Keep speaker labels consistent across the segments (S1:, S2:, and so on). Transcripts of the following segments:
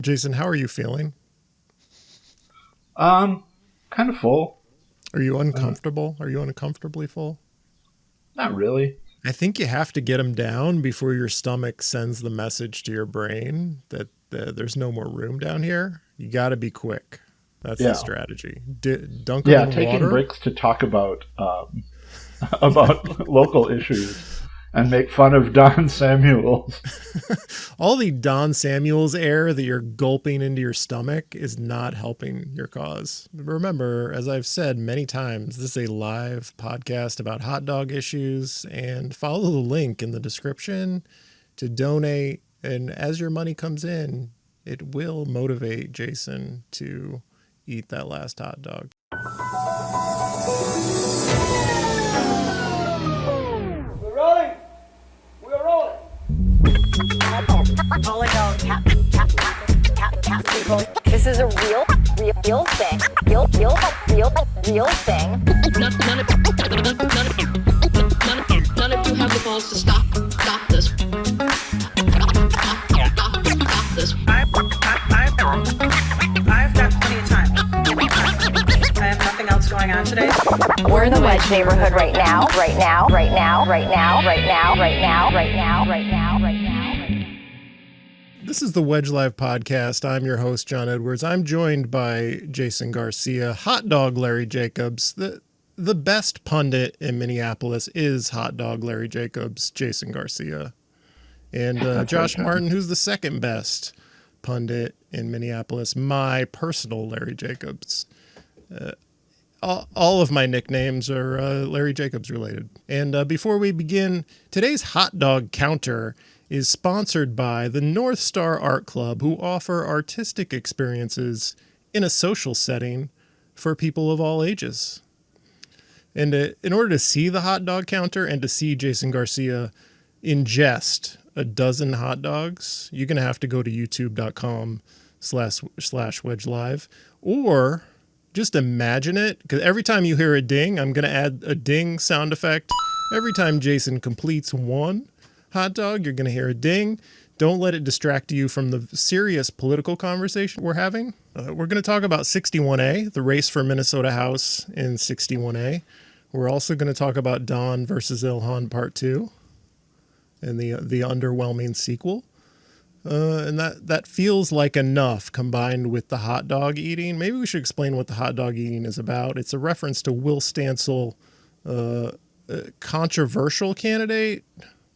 S1: Jason, how are you feeling?
S2: Kind of full.
S1: Are you uncomfortable? Are you uncomfortably full?
S2: Not really.
S1: I think you have to get them down before your stomach sends the message to your brain that there's no more room down here. You got to be quick. That's the strategy. Dunk them in
S2: taking
S1: water.
S2: breaks to talk about local issues and make fun of Don Samuels.
S1: All the Don Samuels air that you're gulping into your stomach is not helping your cause. Remember, as I've said many times, this is a live podcast about hot dog issues, and follow the link in the description to donate. And as your money comes in, it will motivate Jason to eat that last hot dog.
S3: This is a real thing. Real thing.
S4: None of you have the balls to stop this. Stop this.
S5: I've got plenty of time. I have nothing else going on today.
S3: We're in the Wedge neighborhood right now.
S1: This is the Wedge Live podcast. I'm your host, John Edwards. I'm joined by Jason Garcia, Hot Dog Larry Jacobs. The best pundit in Minneapolis is Hot Dog Larry Jacobs, Jason Garcia. And Josh Martin, who's the second best pundit in Minneapolis, my personal Larry Jacobs. All of my nicknames are Larry Jacobs related. And before we begin, today's hot dog counter is sponsored by the North Star Art Club, who offer artistic experiences in a social setting for people of all ages. And in order to see the hot dog counter and to see Jason Garcia ingest a dozen hot dogs, you're going to have to go to youtube.com/Wedge Live, or just imagine it, because every time you hear a ding, I'm going to add a ding sound effect. Every time Jason completes one hot dog, you're going to hear a ding. Don't let it distract you from the serious political conversation we're having. We're going to talk about 61A, the race for Minnesota House in 61A. We're also going to talk about Don versus Ilhan Part 2 and the underwhelming sequel. And that feels like enough combined with the hot dog eating. Maybe we should explain what the hot dog eating is about. It's a reference to Will Stancil, controversial candidate,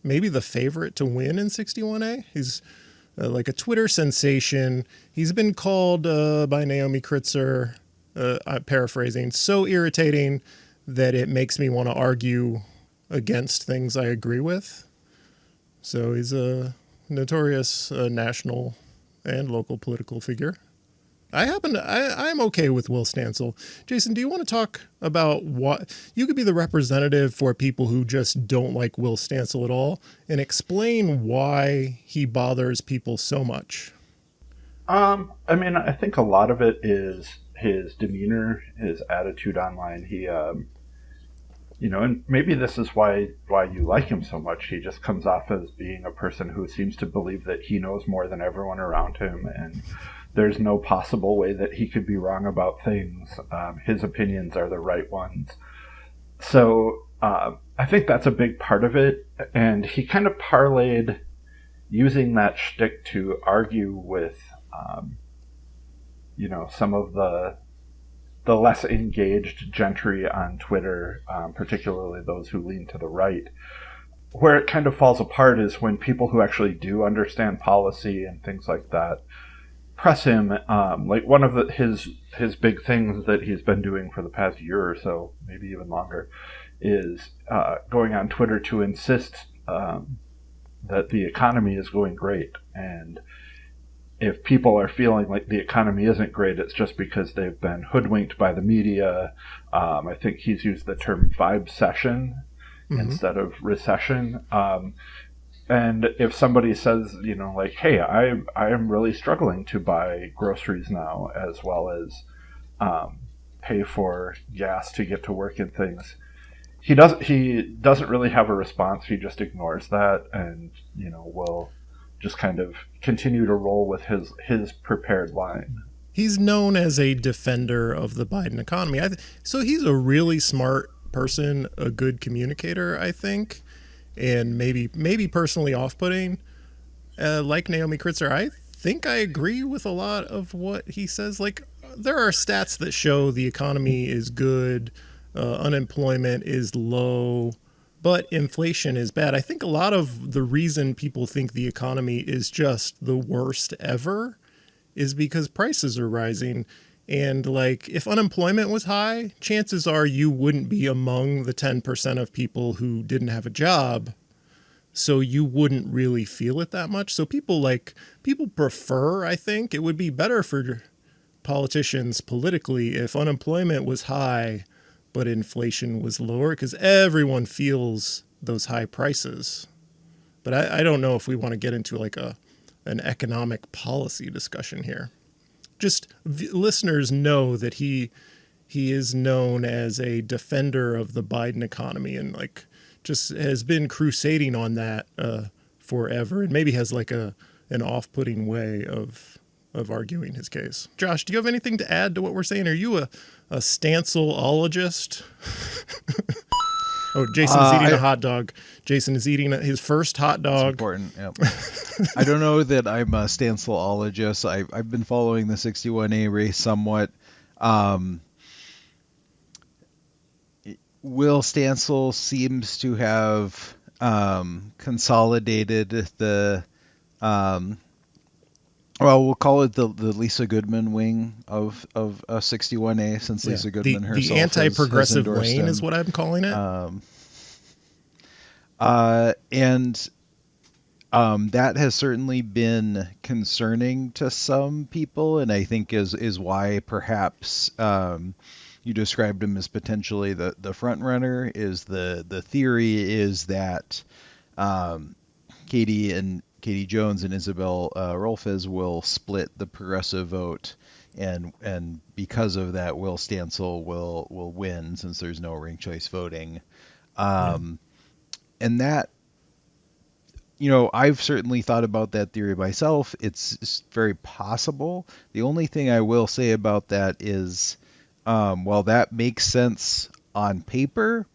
S1: maybe the favorite to win in 61A. He's like a Twitter sensation. He's been called by Naomi Kritzer, I'm paraphrasing, so irritating that it makes me want to argue against things I agree with. So he's a notorious national and local political figure. I'm okay with Will Stancil. Jason, do you want to talk about what you could be the representative for people who just don't like Will Stancil at all, and explain why he bothers people so much?
S2: I think a lot of it is his demeanor, his attitude online. He, and maybe this is why you like him so much. He just comes off as being a person who seems to believe that he knows more than everyone around him, and there's no possible way that he could be wrong about things. His opinions are the right ones. So I think that's a big part of it. And he kind of parlayed using that shtick to argue with, some of the less engaged gentry on Twitter, particularly those who lean to the right. Where it kind of falls apart is when people who actually do understand policy and things like that press him. Like one of his big things that he's been doing for the past year or so, maybe even longer, is going on Twitter to insist that the economy is going great. And if people are feeling like the economy isn't great, it's just because they've been hoodwinked by the media. I think he's used the term vibesession instead of recession. And if somebody says, hey, I am really struggling to buy groceries now, as well as pay for gas to get to work and things, he doesn't really have a response. He just ignores that and, will just kind of continue to roll with his prepared line.
S1: He's known as a defender of the Biden economy. So he's a really smart person, a good communicator, I think, and maybe personally off-putting. Like Naomi Kritzer, I think I agree with a lot of what he says. Like, there are stats that show the economy is good, unemployment is low, but inflation is bad. I think a lot of the reason people think the economy is just the worst ever is because prices are rising. And like, if unemployment was high, chances are you wouldn't be among the 10% of people who didn't have a job. So you wouldn't really feel it that much. So people prefer, I think it would be better for politicians politically if unemployment was high, but inflation was lower, because everyone feels those high prices. But I don't know if we want to get into like an economic policy discussion here. Just listeners know that he is known as a defender of the Biden economy, and like just has been crusading on that forever, and maybe has like an off-putting way of arguing his case. Josh, do you have anything to add to what we're saying? Are you a Stancil-ologist? Oh, Jason's eating a hot dog. Jason is eating his first hot dog.
S6: That's important. Yep. I don't know that I'm a Stancil-ologist. I've been following the 61A race somewhat. Will Stancil seems to have consolidated the, we'll call it the Lisa Goodman wing of 61A, since Lisa Goodman herself
S1: the anti-progressive
S6: has
S1: lane is what I'm calling it.
S6: That has certainly been concerning to some people, and I think is why perhaps you described him as potentially the front runner. Is the theory is that Katie Jones and Isabel Rolfes will split the progressive vote, and because of that, Will Stancil will win, since there's no ranked choice voting. And that, I've certainly thought about that theory myself. It's very possible. The only thing I will say about that is, while that makes sense on paper,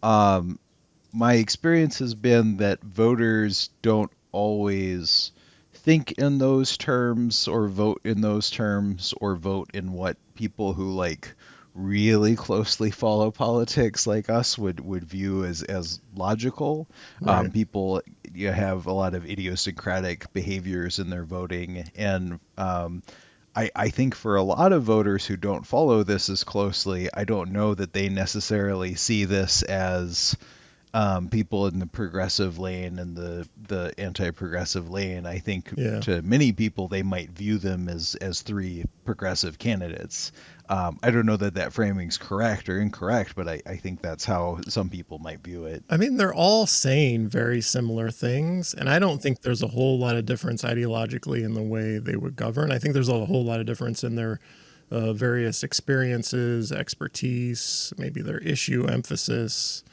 S6: my experience has been that voters don't always think in those terms, or vote in those terms, or vote in what people who like really closely follow politics like us would view as logical.
S1: Right.
S6: People have a lot of idiosyncratic behaviors in their voting, and I think for a lot of voters who don't follow this as closely, I don't know that they necessarily see this as people in the progressive lane and the anti-progressive lane. I think to many people, they might view them as three progressive candidates. I don't know that framing's correct or incorrect, but I think that's how some people might view it.
S1: I mean, they're all saying very similar things, and I don't think there's a whole lot of difference ideologically in the way they would govern. I think there's a whole lot of difference in their various experiences, expertise, maybe their issue emphasis,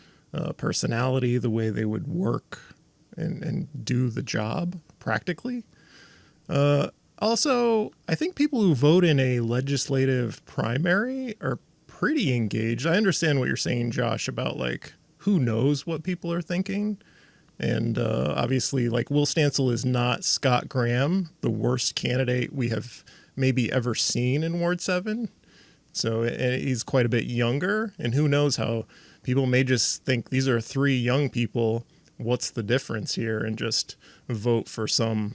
S1: personality, the way they would work and do the job practically. Also, I think people who vote in a legislative primary are pretty engaged. I understand what you're saying, Josh, about like who knows what people are thinking. And obviously, like, Will Stancil is not Scott Graham, the worst candidate we have maybe ever seen in Ward 7. So he's quite a bit younger, and who knows how people may just think these are three young people. What's the difference here? And just vote for some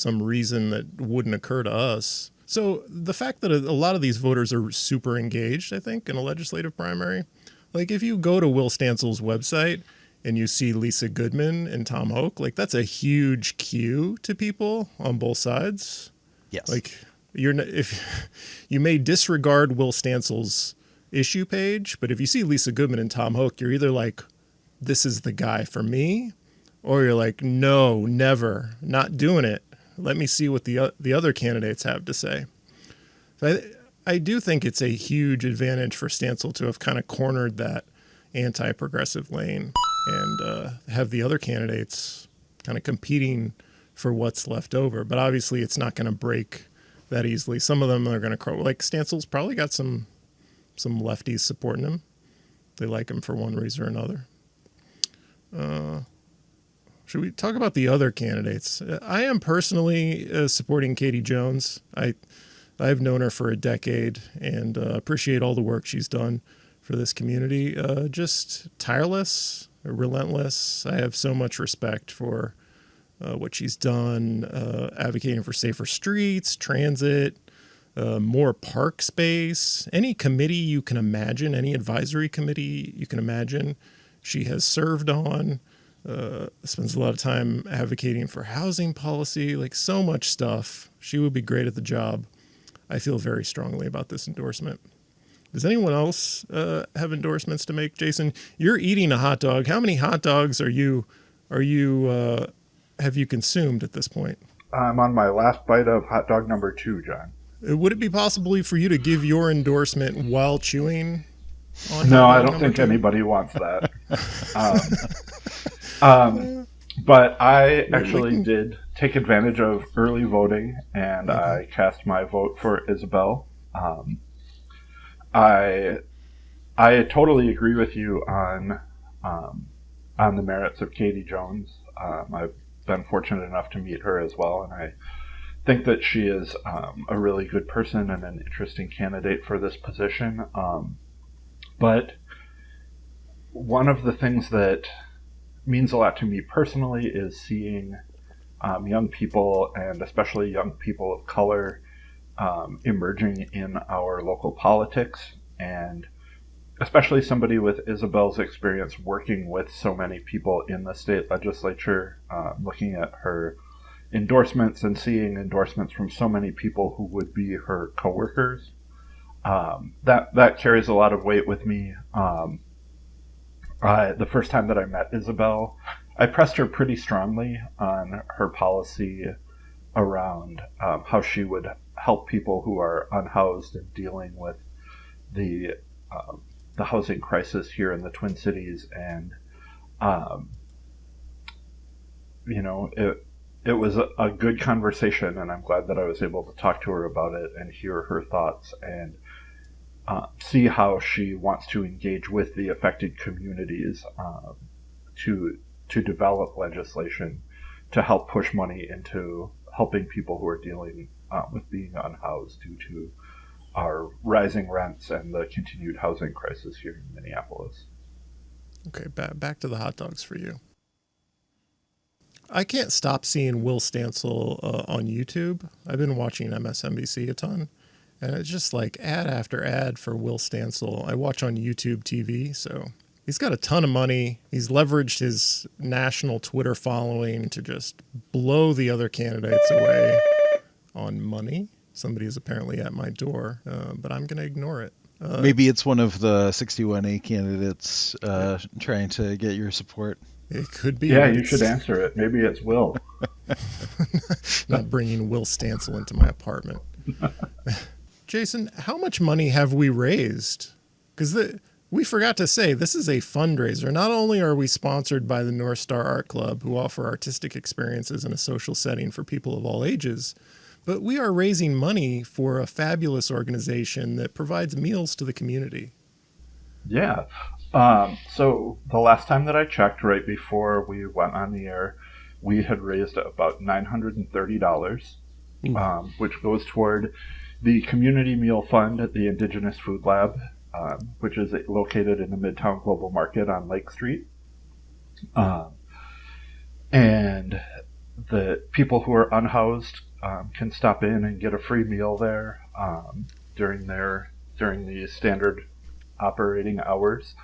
S1: reason that wouldn't occur to us. So the fact that a lot of these voters are super engaged, I think, in a legislative primary. Like, if you go to Will Stancil's website and you see Lisa Goodman and Tom Hoke, like, that's a huge cue to people on both sides.
S6: Yes.
S1: Like, if you may disregard Will Stancil's issue page, but if you see Lisa Goodman and Tom Hoke, you're either like, this is the guy for me, or you're like, no, never, not doing it. Let me see what the other candidates have to say. So I do think it's a huge advantage for Stancil to have kind of cornered that anti-progressive lane and have the other candidates kind of competing for what's left over. But obviously it's not going to break that easily. Some of them are going to like Stancil's probably got some lefties supporting him. They like him for one reason or another. Should we talk about the other candidates? I am personally supporting Katie Jones. I've known her for a decade and appreciate all the work she's done for this community. Just tireless, relentless. I have so much respect for what she's done, advocating for safer streets, transit, more park space, any committee you can imagine, any advisory committee you can imagine she has served on. Spends a lot of time advocating for housing policy, like so much stuff. She would be great at the job. I feel very strongly about this endorsement. Does anyone else have endorsements to make? Jason, you're eating a hot dog. How many hot dogs have you consumed at this point?
S2: I'm on my last bite of hot dog number 2, John.
S1: Would it be possible for you to give your endorsement while chewing on
S2: No,
S1: hot
S2: I
S1: dog
S2: don't
S1: number
S2: think
S1: 2?
S2: anybody wants that. But I actually did take advantage of early voting, and I cast my vote for Isabel. I totally agree with you on the merits of Katie Jones. I've been fortunate enough to meet her as well, and I think that she is a really good person and an interesting candidate for this position. But one of the things that means a lot to me personally is seeing young people, and especially young people of color, emerging in our local politics, and especially somebody with Isabel's experience working with so many people in the state legislature, looking at her endorsements and seeing endorsements from so many people who would be her coworkers. That carries a lot of weight with me. The first time that I met Isabel, I pressed her pretty strongly on her policy around how she would help people who are unhoused and dealing with the housing crisis here in the Twin Cities. And, it was a good conversation, and I'm glad that I was able to talk to her about it and hear her thoughts and see how she wants to engage with the affected communities to develop legislation to help push money into helping people who are dealing with being unhoused due to our rising rents and the continued housing crisis here in Minneapolis.
S1: Okay, back to the hot dogs for you. I can't stop seeing Will Stancil on YouTube. I've been watching MSNBC a ton, and it's just like ad after ad for Will Stancil. I watch on YouTube TV, so he's got a ton of money. He's leveraged his national Twitter following to just blow the other candidates away on money. Somebody is apparently at my door, but I'm going to ignore it.
S6: Maybe it's one of the 61A candidates trying to get your support.
S1: It could be.
S2: Yeah, you should answer it. Maybe it's Will.
S1: Not bringing Will Stancil into my apartment. Jason, how much money have we raised? Because we forgot to say, this is a fundraiser. Not only are we sponsored by the North Star Art Club, who offer artistic experiences in a social setting for people of all ages, but we are raising money for a fabulous organization that provides meals to the community.
S2: Yeah. So the last time that I checked, right before we went on the air, we had raised about $930, which goes toward the Community Meal Fund at the Indigenous Food Lab, which is located in the Midtown Global Market on Lake Street. And the people who are unhoused can stop in and get a free meal there during the standard operating hours.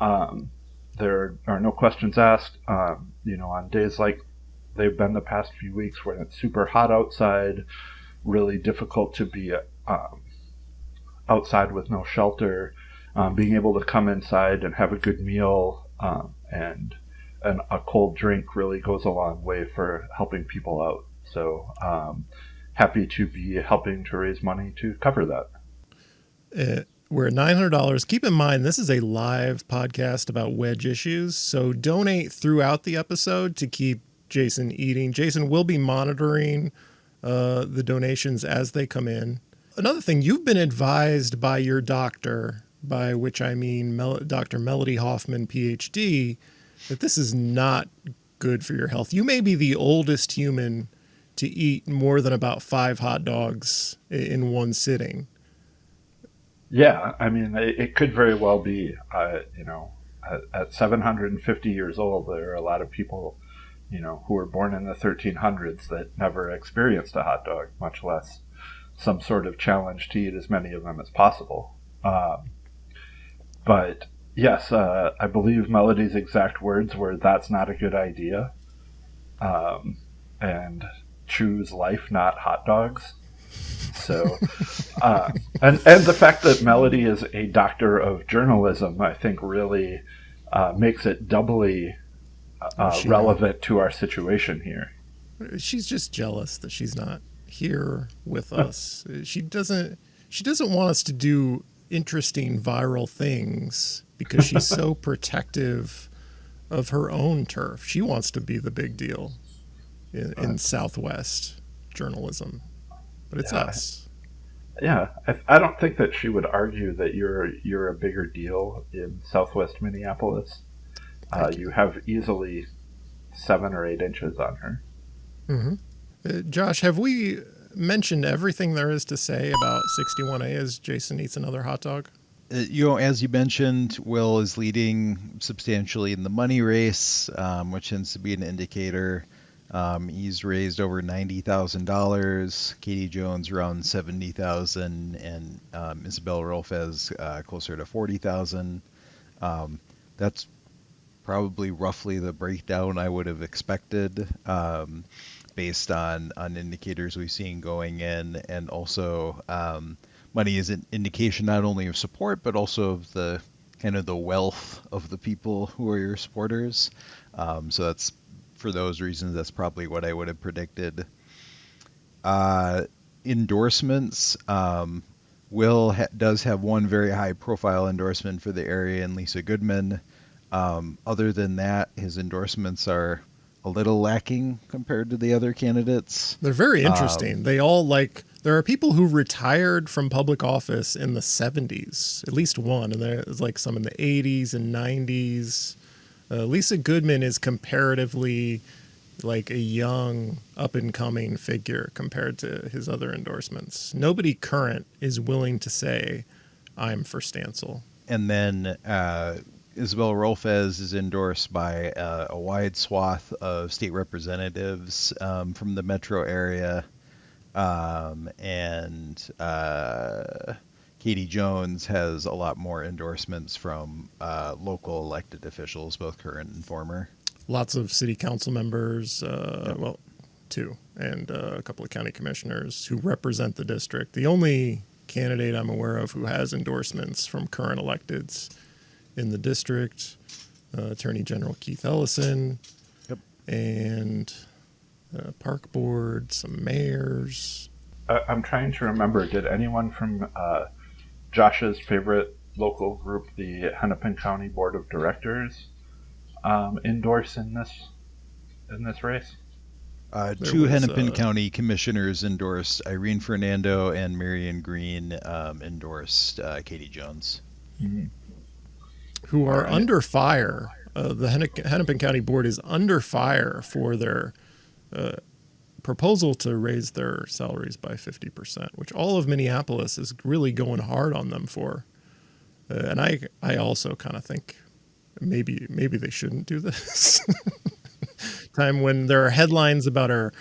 S2: There are no questions asked. On days like they've been the past few weeks when it's super hot outside, really difficult to be outside with no shelter, being able to come inside and have a good meal and a cold drink really goes a long way for helping people out. So happy to be helping to raise money to cover that.
S1: We're at $900. Keep in mind, this is a live podcast about wedge issues, so donate throughout the episode to keep Jason eating. Jason will be monitoring the donations as they come in. Another thing, you've been advised by your doctor, by which I mean Dr. Melody Hoffman, PhD, that this is not good for your health. You may be the oldest human to eat more than about 5 hot dogs in one sitting.
S2: Yeah, I mean, it could very well be. At 750 years old, there are a lot of people, who were born in the 1300s that never experienced a hot dog, much less some sort of challenge to eat as many of them as possible. But yes, I believe Melody's exact words were, "That's not a good idea," and choose life, not hot dogs. So, and the fact that Melody is a doctor of journalism, I think, really makes it doubly relevant to our situation here.
S1: She's just jealous that she's not here with us. She doesn't want us to do interesting viral things because she's so protective of her own turf. She wants to be the big deal in Southwest journalism, but it's us.
S2: Yeah, I don't think that she would argue that you're a bigger deal in Southwest Minneapolis. You have easily 7 or 8 inches on her.
S1: Mm-hmm. Josh, have we mentioned everything there is to say about 61A as Jason eats another hot dog?
S6: As you mentioned, Will is leading substantially in the money race, which tends to be an indicator. He's raised over $90,000. Katie Jones around $70,000, and Isabel Rolfes closer to $40,000. That's probably roughly the breakdown I would have expected, based on indicators we've seen going in, and also money is an indication not only of support but also of the kind of the wealth of the people who are your supporters. So that's, for those reasons, that's probably what I would have predicted. Endorsements. Will does have one very high-profile endorsement for the area in Lisa Goodman. Other than that, his endorsements are a little lacking compared to the other candidates.
S1: They're very interesting. They all there are people who retired from public office in the 70s, at least one, and there's some in the 80s and 90s. Lisa Goodman is comparatively a young up-and-coming figure compared to his other endorsements. Nobody current is willing to say, "I'm for Stancil."
S6: And then Isabel Rolfes is endorsed by a wide swath of state representatives from the metro area, and Katie Jones has a lot more endorsements from local elected officials, both current and former.
S1: Lots of city council members, well, 2, and a couple of county commissioners who represent the district. The only candidate I'm aware of who has endorsements from current electeds in the district, Attorney General Keith Ellison, and park board, some mayors.
S2: I'm trying to remember, did anyone from Josh's favorite local group, the Hennepin County Board of Directors, endorse in this race?
S6: 2 Hennepin County commissioners endorsed Irene Fernando, and Marion Green endorsed Katie Jones.
S2: Mm-hmm.
S1: Who are under fire. The Hennepin County Board is under fire for their proposal to raise their salaries by 50%, which all of Minneapolis is really going hard on them for. And I also kind of think maybe they shouldn't do this. Time when there are headlines about our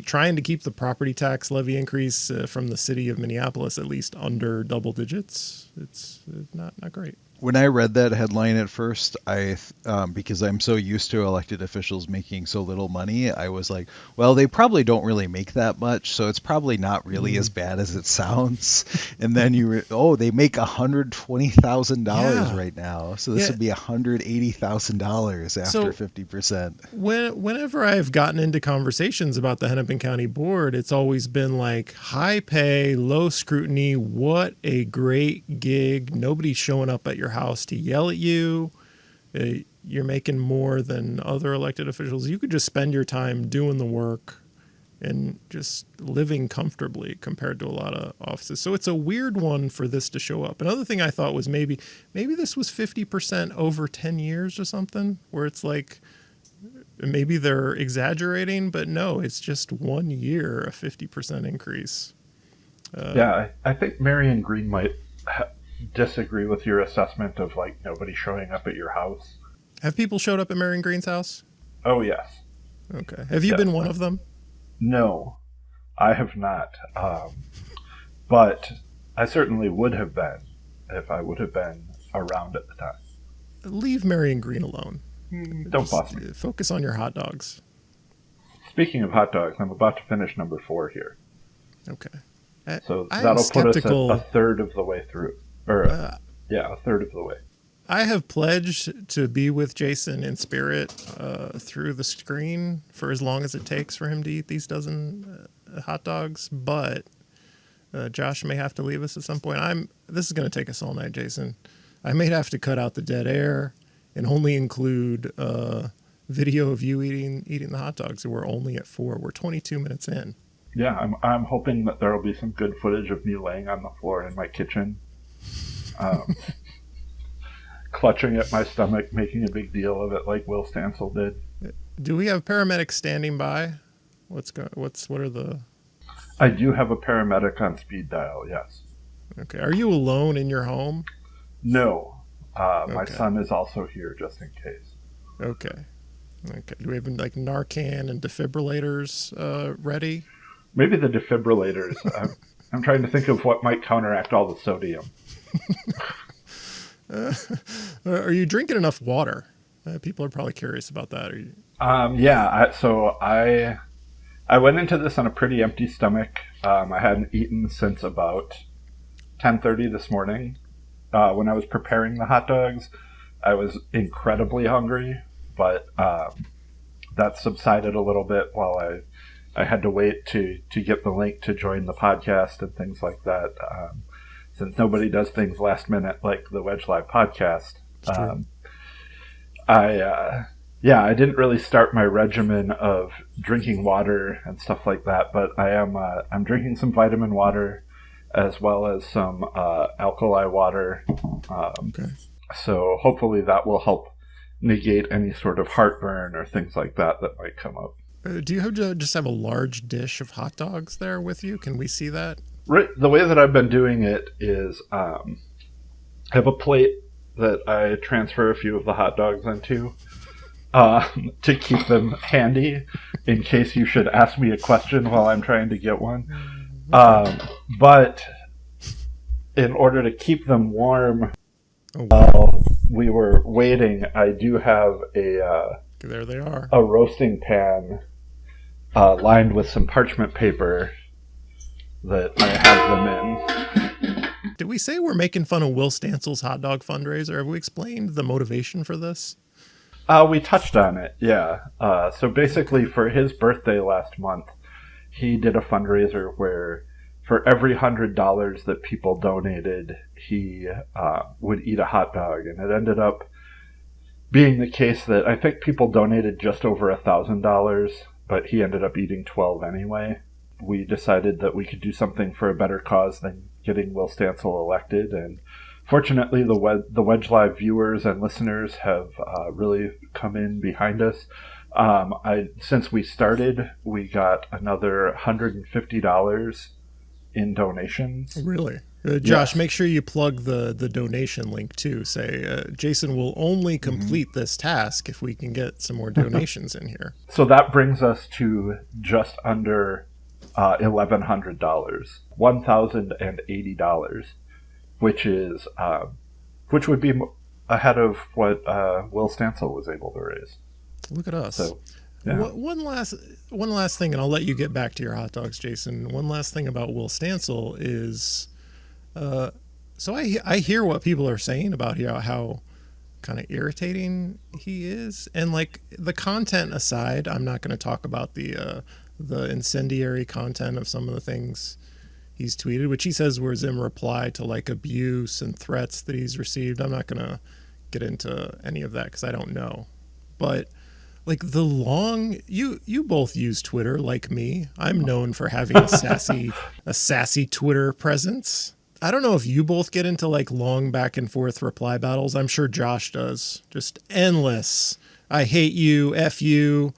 S1: trying to keep the property tax levy increase from the city of Minneapolis at least under double digits. It's not great.
S6: When I read that headline at first, because I'm so used to elected officials making so little money, I was like, well, they probably don't really make that much, so it's probably not really as bad as it sounds. And then they make $120,000 right now, so this would be $180,000 after 50%.
S1: Whenever I've gotten into conversations about the Hennepin County Board, it's always been high pay, low scrutiny, what a great gig, nobody's showing up at your house to yell at you. you're making more than other elected officials. You could just spend your time doing the work and just living comfortably compared to a lot of offices. So it's a weird one for this to show up. Another thing I thought was maybe this was 50% over 10 years or something, where it's like maybe they're exaggerating, but no, it's just 1 year, a 50% increase.
S2: I think Marion Green might disagree with your assessment of like nobody showing up at your house.
S1: Have people showed up at Marion Green's house?
S2: Oh, yes.
S1: Okay. Have you been one of them?
S2: No, I have not. But I certainly would have been if I would have been around at the time.
S1: Leave Marion Green alone.
S2: Don't boss me.
S1: Focus on your hot dogs.
S2: Speaking of hot dogs, I'm about to finish number 4 here.
S1: Okay.
S2: So
S1: I'm
S2: that'll put us at
S1: skeptical.
S2: a third of the way through. A third of the way.
S1: I have pledged to be with Jason in spirit through the screen for as long as it takes for him to eat these dozen hot dogs, but Josh may have to leave us at some point. This is going to take us all night, Jason. I may have to cut out the dead air and only include video of you eating the hot dogs. We're only at 4. We're 22 minutes in.
S2: Yeah, I'm hoping that there will be some good footage of me laying on the floor in my kitchen, clutching at my stomach, making a big deal of it like Will Stancil did.
S1: Do we have paramedics standing by? What are the...
S2: I do have a paramedic on speed dial, yes.
S1: Okay. Are you alone in your home?
S2: No. My
S1: Okay.
S2: son is also here just in case.
S1: Okay. Do we have like Narcan and defibrillators ready?
S2: Maybe the defibrillators. I'm trying to think of what might counteract all the sodium.
S1: Are you drinking enough water? People are probably curious about that. Are you...
S2: So I went into this on a pretty empty stomach. I hadn't eaten since about 10:30 this morning. When I was preparing the hot dogs, I was incredibly hungry, but that subsided a little bit while I had to wait to get the link to join the podcast and things like that. Since nobody does things last minute like the Wedge Live podcast, I didn't really start my regimen of drinking water and stuff like that. But I'm drinking some vitamin water as well as some alkali water.
S1: Okay.
S2: So hopefully that will help negate any sort of heartburn or things like that might come up.
S1: Do you have to just have a large dish of hot dogs there with you? Can we see that?
S2: Right. The way that I've been doing it is I have a plate that I transfer a few of the hot dogs into to keep them handy in case you should ask me a question while I'm trying to get one. But in order to keep them warm while we were waiting, I do have
S1: There they are.
S2: a roasting pan lined with some parchment paper that I have them in.
S1: Did we say we're making fun of Will Stancil's hot dog fundraiser? Have we explained the motivation for this?
S2: We touched on it, yeah. So basically, for his birthday last month, he did a fundraiser where for every $100 that people donated, he would eat a hot dog. And it ended up being the case that I think people donated just over $1,000, but he ended up eating 12 anyway. We decided that we could do something for a better cause than getting Will Stancil elected, and fortunately the Wedge Live viewers and listeners have really come in behind us. Since we started, we got another $150 in donations.
S1: Really? Josh,
S2: Yes.
S1: make sure you plug the donation link too. Say, Jason will only complete this task if we can get some more donations in here.
S2: So that brings us to just under $1,100, $1,080, which would be ahead of what Will Stancil was able to raise.
S1: Look at us.
S2: So, yeah.
S1: One last thing, and I'll let you get back to your hot dogs, Jason. One last thing about Will Stancil is, so I hear what people are saying about how kind of irritating he is, and like the content aside, I'm not going to talk about the incendiary content of some of the things he's tweeted, which he says was in reply to like abuse and threats that he's received. I'm not going to get into any of that because I don't know. But like the long, you both use Twitter like me. I'm known for having a sassy Twitter presence. I don't know if you both get into like long back and forth reply battles. I'm sure Josh does. Just endless. I hate you. F you.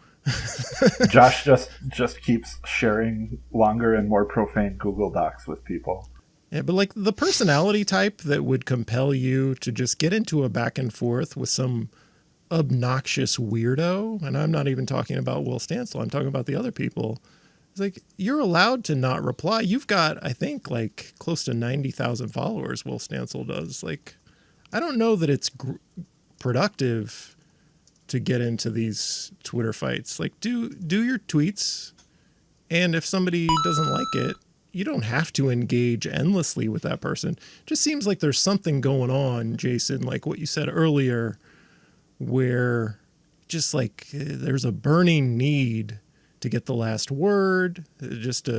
S2: Josh just keeps sharing longer and more profane Google Docs with people.
S1: Yeah, but like the personality type that would compel you to just get into a back and forth with some obnoxious weirdo, and I'm not even talking about Will Stancil, I'm talking about the other people. It's like, you're allowed to not reply. You've got, I think, like close to 90,000 followers, Will Stancil does. Like, I don't know that it's productive to get into these Twitter fights. Like, do your tweets, and if somebody doesn't like it, you don't have to engage endlessly with that person. It just seems like there's something going on, Jason, like what you said earlier, where just like there's a burning need to get the last word, just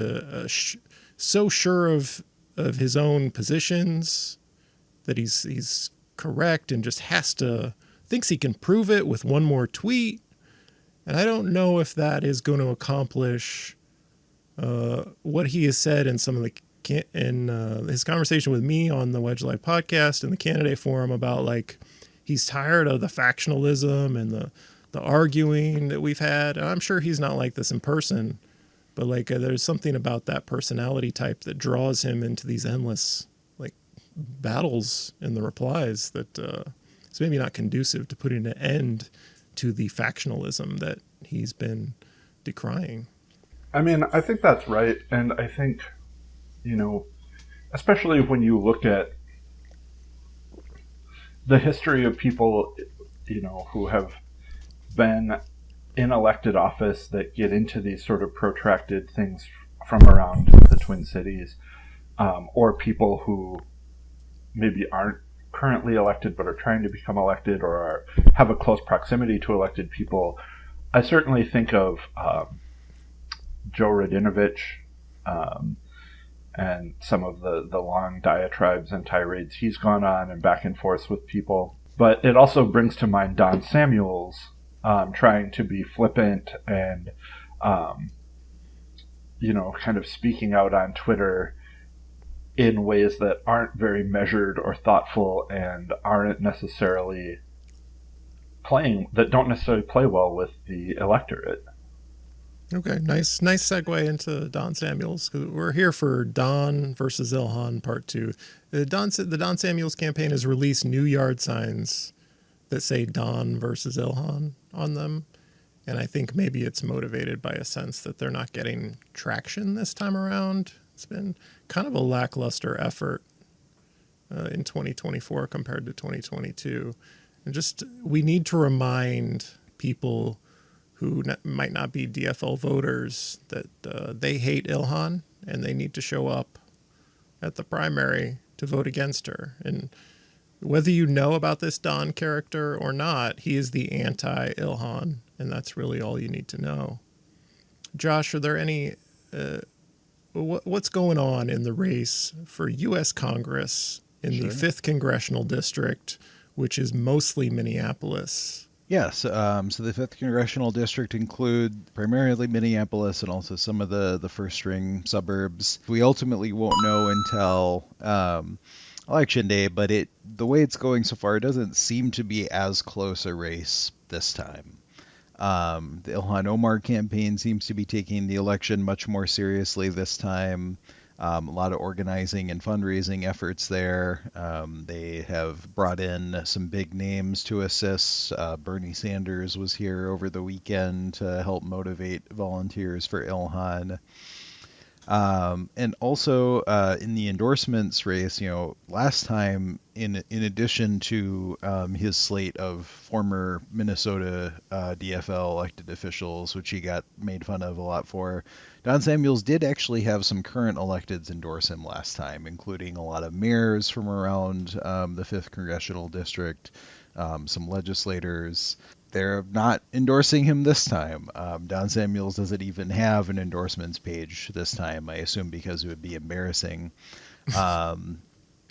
S1: so sure of his own positions that he's correct and just thinks he can prove it with one more tweet. And I don't know if that is going to accomplish what he has said in some of his conversation with me on the Wedge Live podcast and the candidate forum about like he's tired of the factionalism and the arguing that we've had. And I'm sure he's not like this in person, but like there's something about that personality type that draws him into these endless like battles in the replies that is maybe not conducive to putting an end to the factionalism that he's been decrying.
S2: I mean, I think that's right. And I think, especially when you look at the history of people, who have been in elected office that get into these sort of protracted things from around the Twin Cities, or people who maybe aren't currently elected but are trying to become elected or have a close proximity to elected people. I certainly think of Joe Radinovich and some of the long diatribes and tirades he's gone on and back and forth with people. But it also brings to mind Don Samuels trying to be flippant and, kind of speaking out on Twitter in ways that aren't very measured or thoughtful and don't necessarily play well with the electorate.
S1: Okay, nice segue into Don Samuels. We're here for Don versus Ilhan Part 2. The Don Samuels campaign has released new yard signs that say Don versus Ilhan on them, and I think maybe it's motivated by a sense that they're not getting traction this time around. It's been kind of a lackluster effort in 2024 compared to 2022, and just we need to remind people who might not be DFL voters that they hate Ilhan and they need to show up at the primary to vote against her. And whether you know about this Don character or not, he is the anti-Ilhan, and that's really all you need to know. Josh, are there any what's going on in the race for U.S. Congress in the 5th Congressional District, which is mostly Minneapolis?
S6: Yes, so the 5th Congressional District include primarily Minneapolis and also some of the first-string suburbs. We ultimately won't know until Election Day, but the way it's going so far, it doesn't seem to be as close a race this time. The Ilhan Omar campaign seems to be taking the election much more seriously this time. A lot of organizing and fundraising efforts there. They have brought in some big names to assist. Bernie Sanders was here over the weekend to help motivate volunteers for Ilhan. And also in the endorsements race, last time, in addition to his slate of former Minnesota DFL elected officials, which he got made fun of a lot for, Don Samuels did actually have some current electeds endorse him last time, including a lot of mayors from around the 5th Congressional District, some legislators. They're not endorsing him this time. Don Samuels doesn't even have an endorsements page this time, I assume because it would be embarrassing.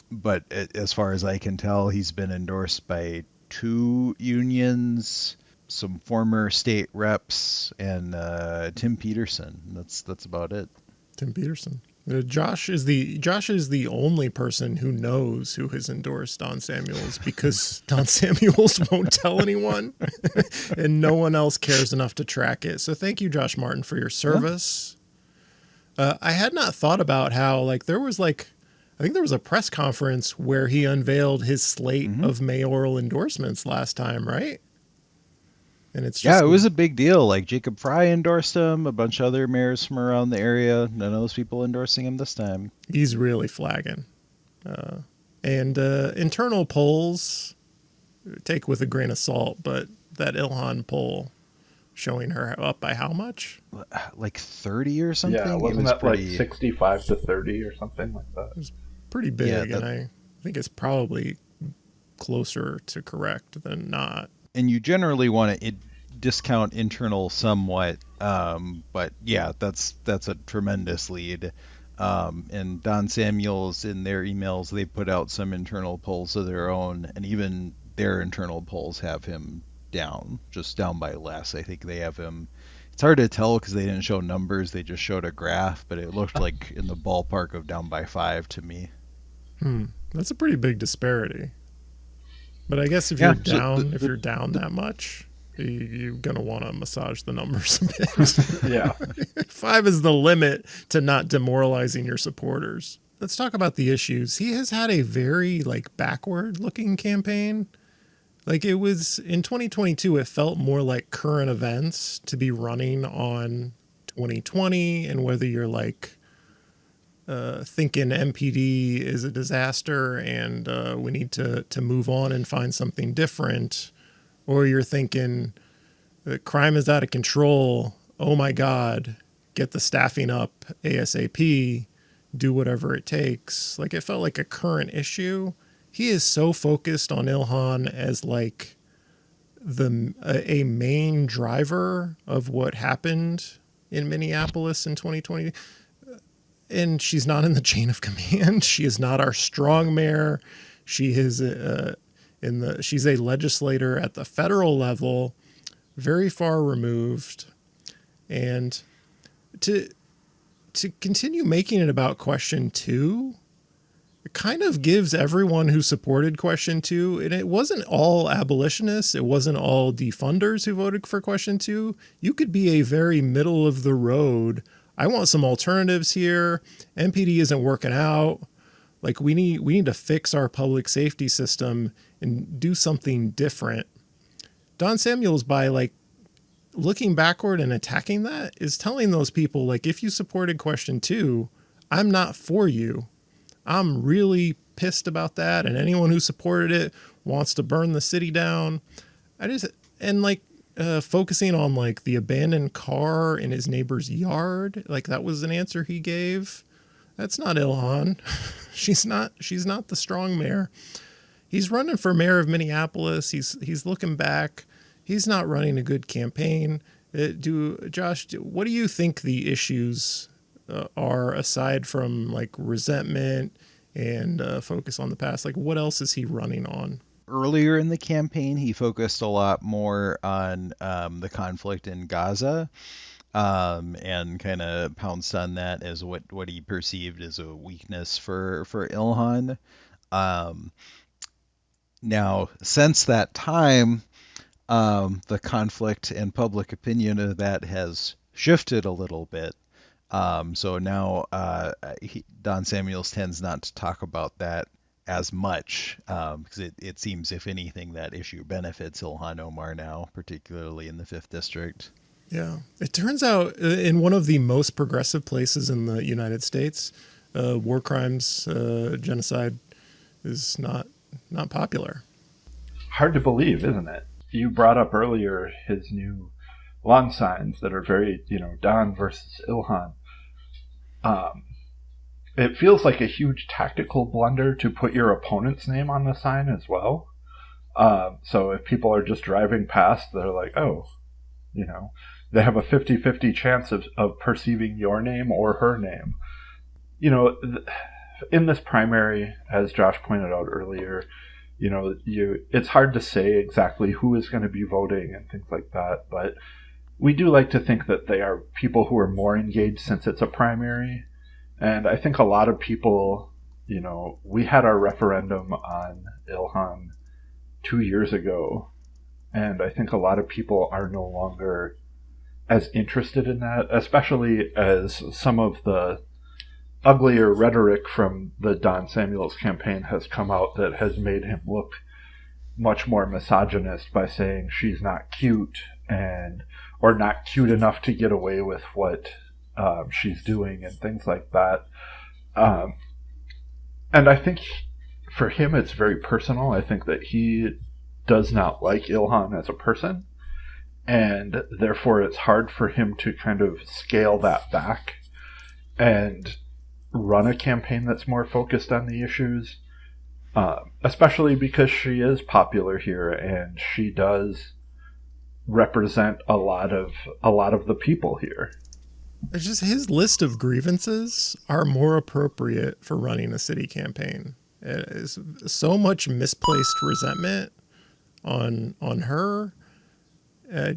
S6: But as far as I can tell, he's been endorsed by 2 unions, some former state reps, and Tim Peterson. That's about it.
S1: Tim Peterson. Josh is the only person who knows who has endorsed Don Samuels because Don Samuels won't tell anyone, and no one else cares enough to track it. So thank you, Josh Martin, for your service. I had not thought about how I think there was a press conference where he unveiled his slate of mayoral endorsements last time, right? And it's just,
S6: it was a big deal. Like Jacob Fry endorsed him, a bunch of other mayors from around the area. None of those people endorsing him this time.
S1: He's really flagging. And internal polls, take with a grain of salt, but that Ilhan poll showing her up by how much?
S6: Like 30 or something?
S2: Yeah, wasn't that like 65 to 30 or something like that?
S1: It was pretty big, and I think it's probably closer to correct than not.
S6: And you generally want to discount internal somewhat, but yeah, that's a tremendous lead. And Don Samuels, in their emails, they put out some internal polls of their own, and even their internal polls have him down by less. I think they have him. It's hard to tell because they didn't show numbers; they just showed a graph, but it looked like in the ballpark of down by 5 to me.
S1: That's a pretty big disparity. But I guess if you're down that much, you're gonna want to massage the numbers a bit.
S2: Yeah,
S1: 5 is the limit to not demoralizing your supporters. Let's talk about the issues. He has had a very backward-looking campaign. It was in 2022. It felt more like current events to be running on 2020, and whether you're thinking MPD is a disaster and we need to move on and find something different, or you're thinking crime is out of control. Oh my God, get the staffing up ASAP, do whatever it takes. It felt like a current issue. He is so focused on Ilhan as a main driver of what happened in Minneapolis in 2020. And she's not in the chain of command. She is not our strong mayor. She is she's a legislator at the federal level, very far removed. And to continue making it about question 2, it kind of gives everyone who supported question 2, and it wasn't all abolitionists, it wasn't all defunders who voted for question 2. You could be a very middle of the road. I want some alternatives here. MPD isn't working out. We need to fix our public safety system and do something different. Don Samuels, by looking backward and attacking that, is telling those people, if you supported question 2, I'm not for you. I'm really pissed about that, and anyone who supported it wants to burn the city down. Focusing on the abandoned car in his neighbor's yard, that was an answer he gave. That's not Ilhan. She's not the strong mayor. He's running for mayor of Minneapolis. He's looking back. He's not running a good campaign. Josh, what do you think the issues are aside from resentment and focus on the past? What else is he running on?
S6: Earlier in the campaign, he focused a lot more on the conflict in Gaza, and kind of pounced on that as what he perceived as a weakness for Ilhan. Now, since that time, the conflict and public opinion of that has shifted a little bit. So now Don Samuels tends not to talk about that as much, because it seems, if anything, that issue benefits Ilhan Omar now, particularly in the 5th District.
S1: Yeah. It turns out in one of the most progressive places in the United States, war crimes, genocide is not popular.
S2: Hard to believe, isn't it? You brought up earlier his new lawn signs that are very, Don versus Ilhan. It feels like a huge tactical blunder to put your opponent's name on the sign as well. So if people are just driving past, they're like, oh, they have a 50-50 chance of perceiving your name or her name. In this primary, as Josh pointed out earlier, it's hard to say exactly who is going to be voting and things like that, but we do like to think that they are people who are more engaged since it's a primary. And I think a lot of people, we had our referendum on Ilhan 2 years ago, and I think a lot of people are no longer as interested in that, especially as some of the uglier rhetoric from the Don Samuels campaign has come out that has made him look much more misogynist by saying she's not cute or not cute enough to get away with what she's doing and things like that. And I think for him it's very personal. I think that he does not like Ilhan as a person, and therefore it's hard for him to kind of scale that back and run a campaign that's more focused on the issues, especially because she is popular here and she does represent a lot of the people here.
S1: It's just his list of grievances are more appropriate for running a city campaign. It is so much misplaced resentment on her. I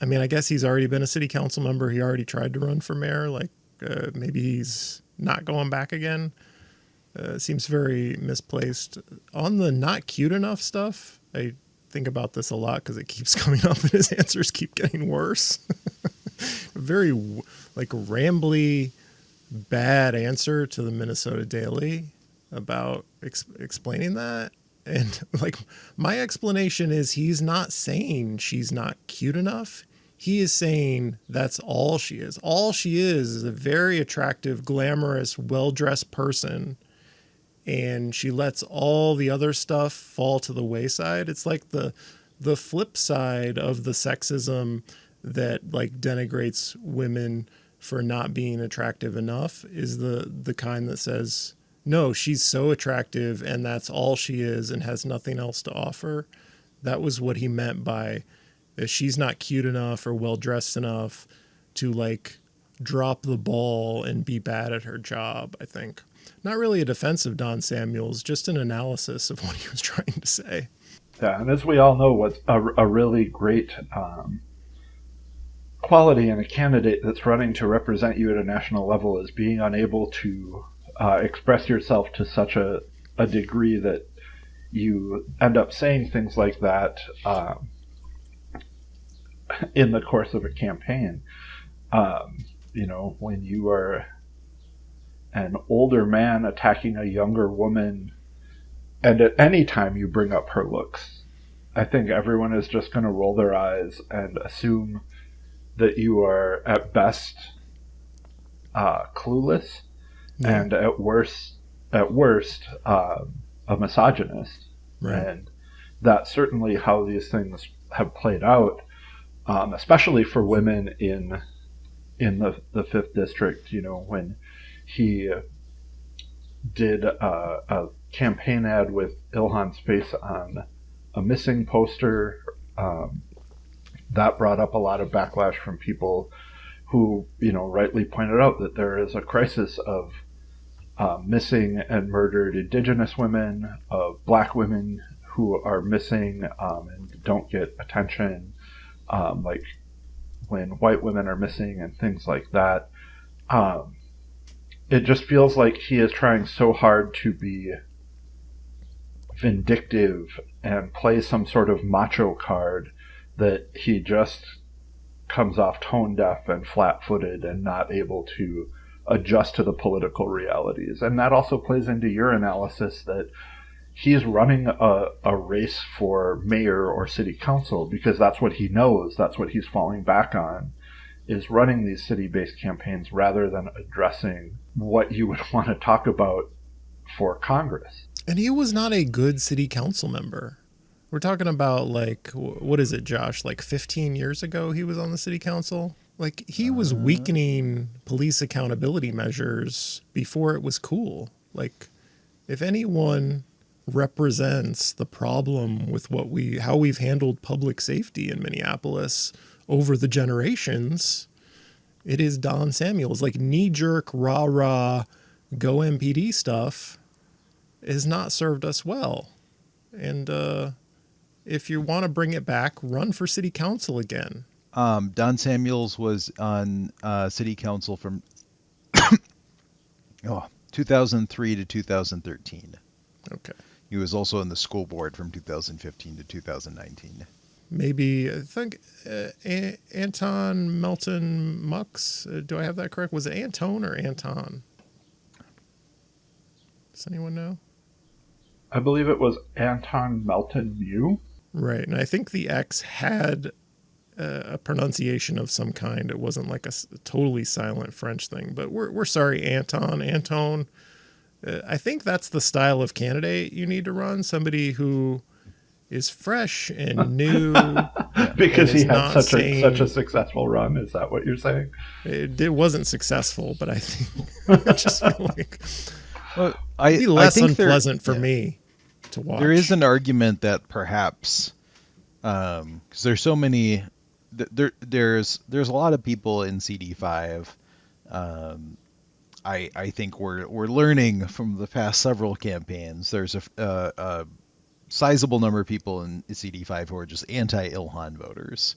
S1: mean, I guess he's already been a city council member. He already tried to run for mayor. Maybe he's not going back again. Seems very misplaced. On the not cute enough stuff, I think about this a lot because it keeps coming up and his answers keep getting worse. Very rambly, bad answer to the Minnesota Daily about explaining that. And my explanation is he's not saying she's not cute enough. He is saying that's all she is. All she is a very attractive, glamorous, well-dressed person. And she lets all the other stuff fall to the wayside. It's like the flip side of the sexism that denigrates women for not being attractive enough is the kind that says, no, she's so attractive and that's all she is and has nothing else to offer. That was what he meant by she's not cute enough or well-dressed enough to drop the ball and be bad at her job, I think. Not really a defense of Don Samuels, just an analysis of what he was trying to say.
S2: Yeah, and as we all know, what's a really great quality in a candidate that's running to represent you at a national level is being unable to express yourself to such a degree that you end up saying things like that in the course of a campaign. When you are an older man attacking a younger woman, and at any time you bring up her looks, I think everyone is just going to roll their eyes and assume that you are at best clueless, and at worst a misogynist.
S1: Right. And
S2: that's certainly how these things have played out, especially for women in the 5th district. When he did a campaign ad with Ilhan's face on a missing poster, that brought up a lot of backlash from people who, rightly pointed out that there is a crisis of missing and murdered Indigenous women, of Black women who are missing and don't get attention, like when white women are missing and things like that. It just feels like he is trying so hard to be vindictive and play some sort of macho card that he just comes off tone deaf and flat-footed and not able to adjust to the political realities. And that also plays into your analysis that he's running a race for mayor or city council because that's what he knows, that's what he's falling back on, is running these city-based campaigns rather than addressing what you would want to talk about for Congress.
S1: And he was not a good city council member. We're talking about what is it, Josh? 15 years ago he was on the city council? He was weakening police accountability measures before it was cool. If anyone represents the problem with how we've handled public safety in Minneapolis over the generations, it is Don Samuels. Knee-jerk, rah-rah, go MPD stuff has not served us well. And if you want to bring it back, run for city council again.
S6: Don Samuels was on city council from 2003 to 2013.
S1: Okay.
S6: He was also on the school board from 2015 to 2019.
S1: Maybe, I think, Anton Melton Mux. Do I have that correct? Was it Anton or Anton? Does anyone know?
S2: I believe it was Anton Melton Mew.
S1: Right. And I think the X had a pronunciation of some kind. It wasn't like a totally silent French thing. But we're sorry, Anton. I think that's the style of candidate you need to run. Somebody who is fresh and new.
S2: Because
S1: and
S2: he had such
S1: saying,
S2: a successful run. Is that what you're saying?
S1: It wasn't successful, but I think I just feel like
S6: Well,
S1: it'd be less
S6: I think
S1: unpleasant for me to watch.
S6: There is an argument that perhaps, because there's so many, there's a lot of people in CD5. I think we're learning from the past several campaigns. There's a sizable number of people in CD5 who are just anti-Ilhan voters.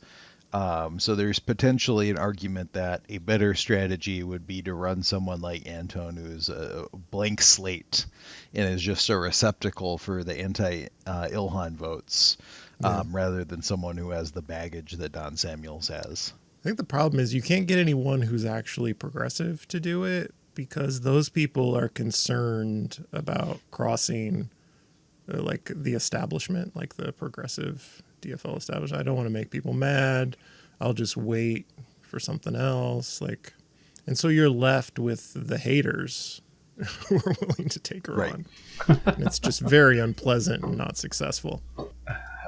S6: So there's potentially an argument that a better strategy would be to run someone like Anton, who's a blank slate and is just a receptacle for the anti-Ilhan votes, rather than someone who has the baggage that Don Samuels has.
S1: I think the problem is you can't get anyone who's actually progressive to do it because those people are concerned about crossing like the establishment, like the progressive DFL establishment. I don't want to make people mad. I'll just wait for something else. And so you're left with the haters who are willing to take her on. And it's just very unpleasant and not successful.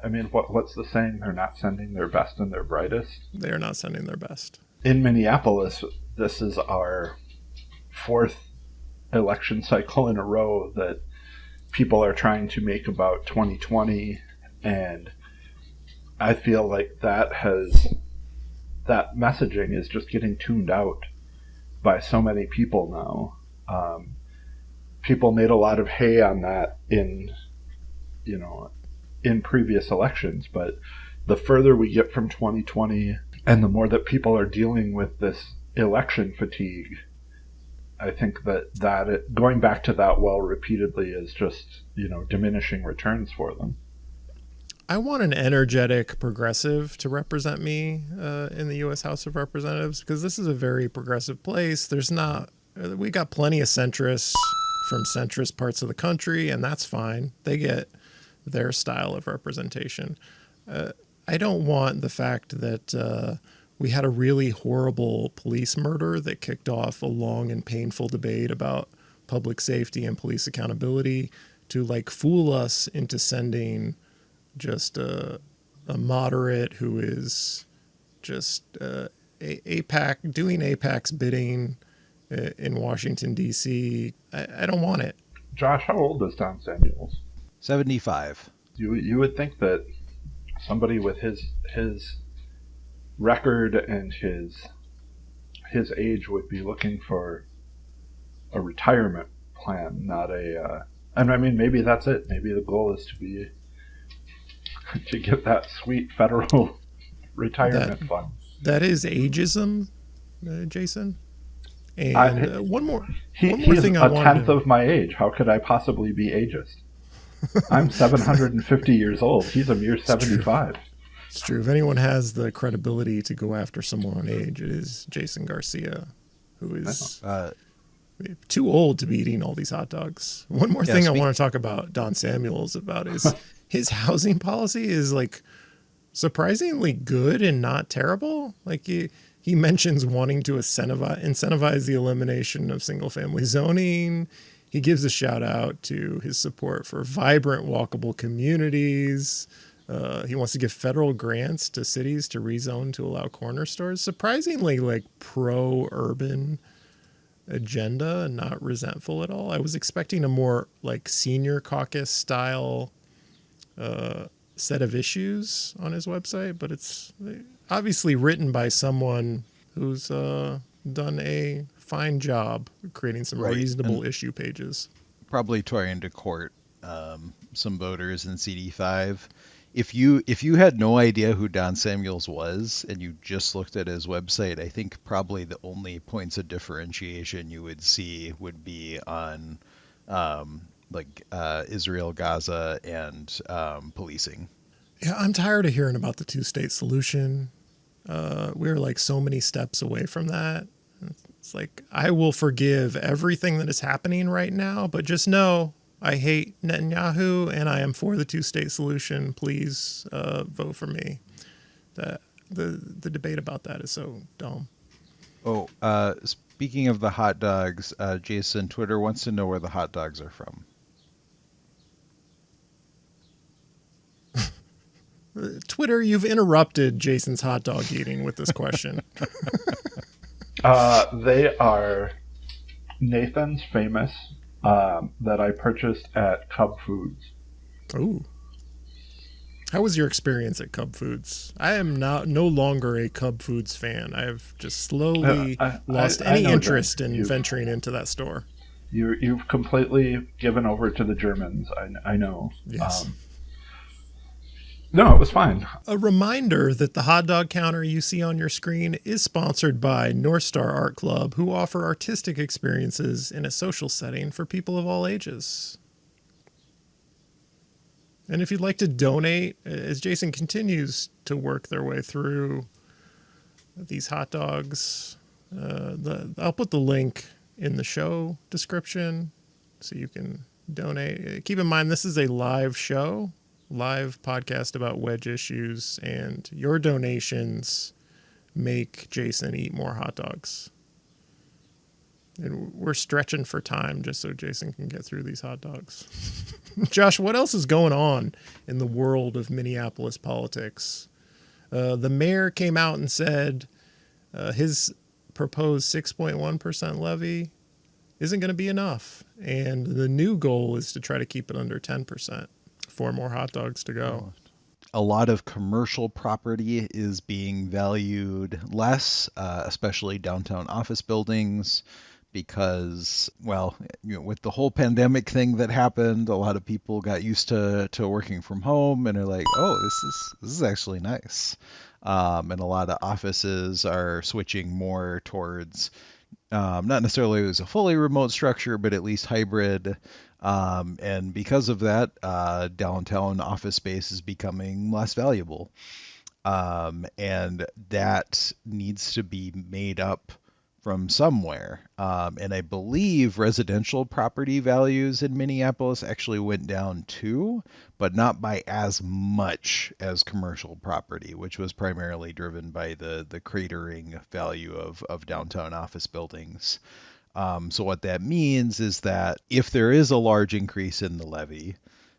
S2: I mean, what's the saying? They're not sending their best and their brightest.
S1: They are not sending their best.
S2: In Minneapolis, this is our fourth election cycle in a row that people are trying to make about 2020, and I feel like that messaging is just getting tuned out by so many people now. People made a lot of hay on that in previous elections, but the further we get from 2020 and the more that people are dealing with this election fatigue, I think that going back to that well repeatedly is just, diminishing returns for them.
S1: I want an energetic progressive to represent me in the U.S. House of Representatives because this is a very progressive place. We got plenty of centrists from centrist parts of the country, and that's fine. They get their style of representation. I don't want the fact that we had a really horrible police murder that kicked off a long and painful debate about public safety and police accountability to fool us into sending just a moderate who is just AIPAC doing AIPAC's bidding in Washington, D.C. I don't want it.
S2: Josh, how old is Don Samuels?
S6: 75.
S2: You would think that somebody with his record and his age would be looking for a retirement plan, not and I mean, maybe that's it. Maybe the goal is to get that sweet federal retirement fund.
S1: That is ageism, Jason. And one more thing I wanted. He's a tenth
S2: of my age. How could I possibly be ageist? I'm 750 years old. He's a mere 75.
S1: It's true. If anyone has the credibility to go after someone on age, it is Jason Garcia, who is too old to be eating all these hot dogs. One more thing I want to talk about Don Samuels about is his housing policy is surprisingly good and not terrible. He mentions wanting to incentivize the elimination of single-family zoning. He gives a shout out to his support for vibrant, walkable communities. He wants to give federal grants to cities to rezone to allow corner stores. Surprisingly, pro-urban agenda and not resentful at all. I was expecting a more senior caucus style set of issues on his website, but it's obviously written by someone who's done a fine job creating some reasonable issue pages.
S6: Probably touring to court some voters in CD5. If you had no idea who Don Samuels was and you just looked at his website, I think probably the only points of differentiation you would see would be on Israel, Gaza, and policing.
S1: Yeah, I'm tired of hearing about the two-state solution. We're like so many steps away from that. It's like, I will forgive everything that is happening right now, but just know I hate Netanyahu and I am for the two-state solution. Please vote for me. The debate about that is so dumb.
S6: Oh, speaking of the hot dogs, Jason, Twitter wants to know where the hot dogs are from.
S1: Twitter, you've interrupted Jason's hot dog eating with this question.
S2: They are Nathan's Famous that I purchased at Cub Foods.
S1: Ooh. How was your experience at Cub Foods? I am no longer a Cub Foods fan. I have just slowly lost any interest in venturing into that store.
S2: You've completely given over to the Germans. I know.
S1: Yes.
S2: No, it was fine.
S1: A reminder that the hot dog counter you see on your screen is sponsored by North Star Art Club, who offer artistic experiences in a social setting for people of all ages. And if you'd like to donate, as Jason continues to work their way through these hot dogs, I'll put the link in the show description so you can donate. Keep in mind, this is a live show. Live podcast about wedge issues, and your donations make Jason eat more hot dogs. And we're stretching for time just so Jason can get through these hot dogs. Josh, what else is going on in the world of Minneapolis politics? The mayor came out and said his proposed 6.1% levy isn't going to be enough. And the new goal is to try to keep it under 10%. 4 more hot dogs to go.
S6: A lot of commercial property is being valued less, especially downtown office buildings, because, well, with the whole pandemic thing that happened, a lot of people got used to working from home and are like, oh, this is actually nice. And a lot of offices are switching more towards not necessarily as a fully remote structure, but at least hybrid. And because of that, downtown office space is becoming less valuable. And that needs to be made up from somewhere. And I believe residential property values in Minneapolis actually went down too, but not by as much as commercial property, which was primarily driven by the cratering value of downtown office buildings. So what that means is that if there is a large increase in the levy,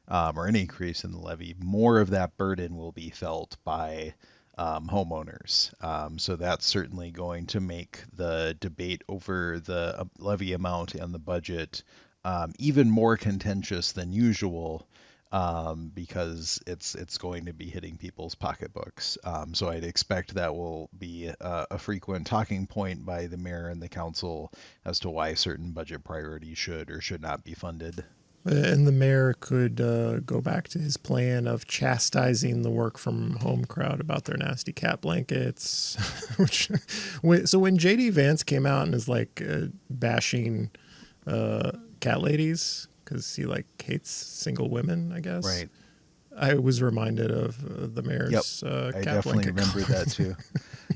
S6: or an increase in the levy, more of that burden will be felt by homeowners. So that's certainly going to make the debate over the levy amount and the budget even more contentious than usual, because it's going to be hitting people's pocketbooks. So I'd expect that will be a frequent talking point by the mayor and the council as to why certain budget priorities should or should not be funded.
S1: And the mayor could go back to his plan of chastising the work from home crowd about their nasty cat blankets. So when JD Vance came out and is like bashing cat ladies because he like hates single women, I guess.
S6: Right.
S1: I was reminded of the mayor's cat
S6: I definitely remember
S1: comment.
S6: that too.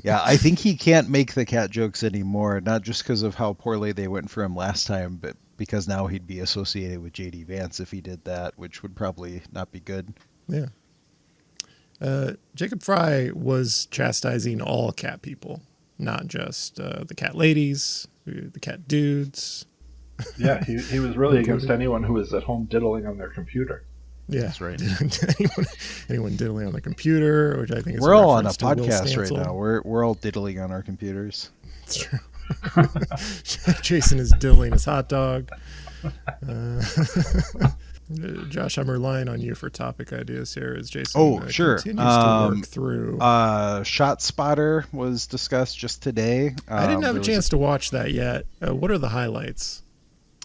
S6: Yeah, I think he can't make the cat jokes anymore, not just because of how poorly they went for him last time, but because now he'd be associated with JD Vance if he did that, which would probably not be good.
S1: Yeah. Jacob Fry was chastising all cat people, not just the cat ladies, the cat dudes.
S2: Yeah, he was really against anyone who was at home diddling on their computer.
S1: Yeah,
S6: that's right.
S1: anyone diddling on the computer, which I think is
S6: we're all on a
S1: reference to Will
S6: podcast right
S1: Stancil.
S6: now. We're all diddling on our computers.
S1: It's true. Jason is diddling his hot dog. Josh, I'm relying on you for topic ideas here as Jason
S6: sure.
S1: continues to work through.
S6: ShotSpotter was discussed just today.
S1: I didn't have a chance to watch that yet. What are the highlights?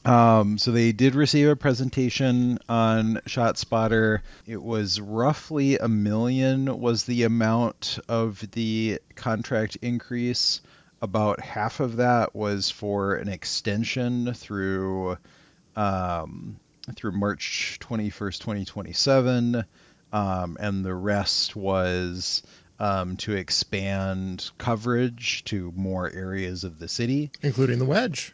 S6: So they did receive a presentation on ShotSpotter. It was roughly $1 million was the amount of the contract increase. About half of that was for an extension through March 21st, 2027, and the rest was to expand coverage to more areas of the city,
S1: including the Wedge.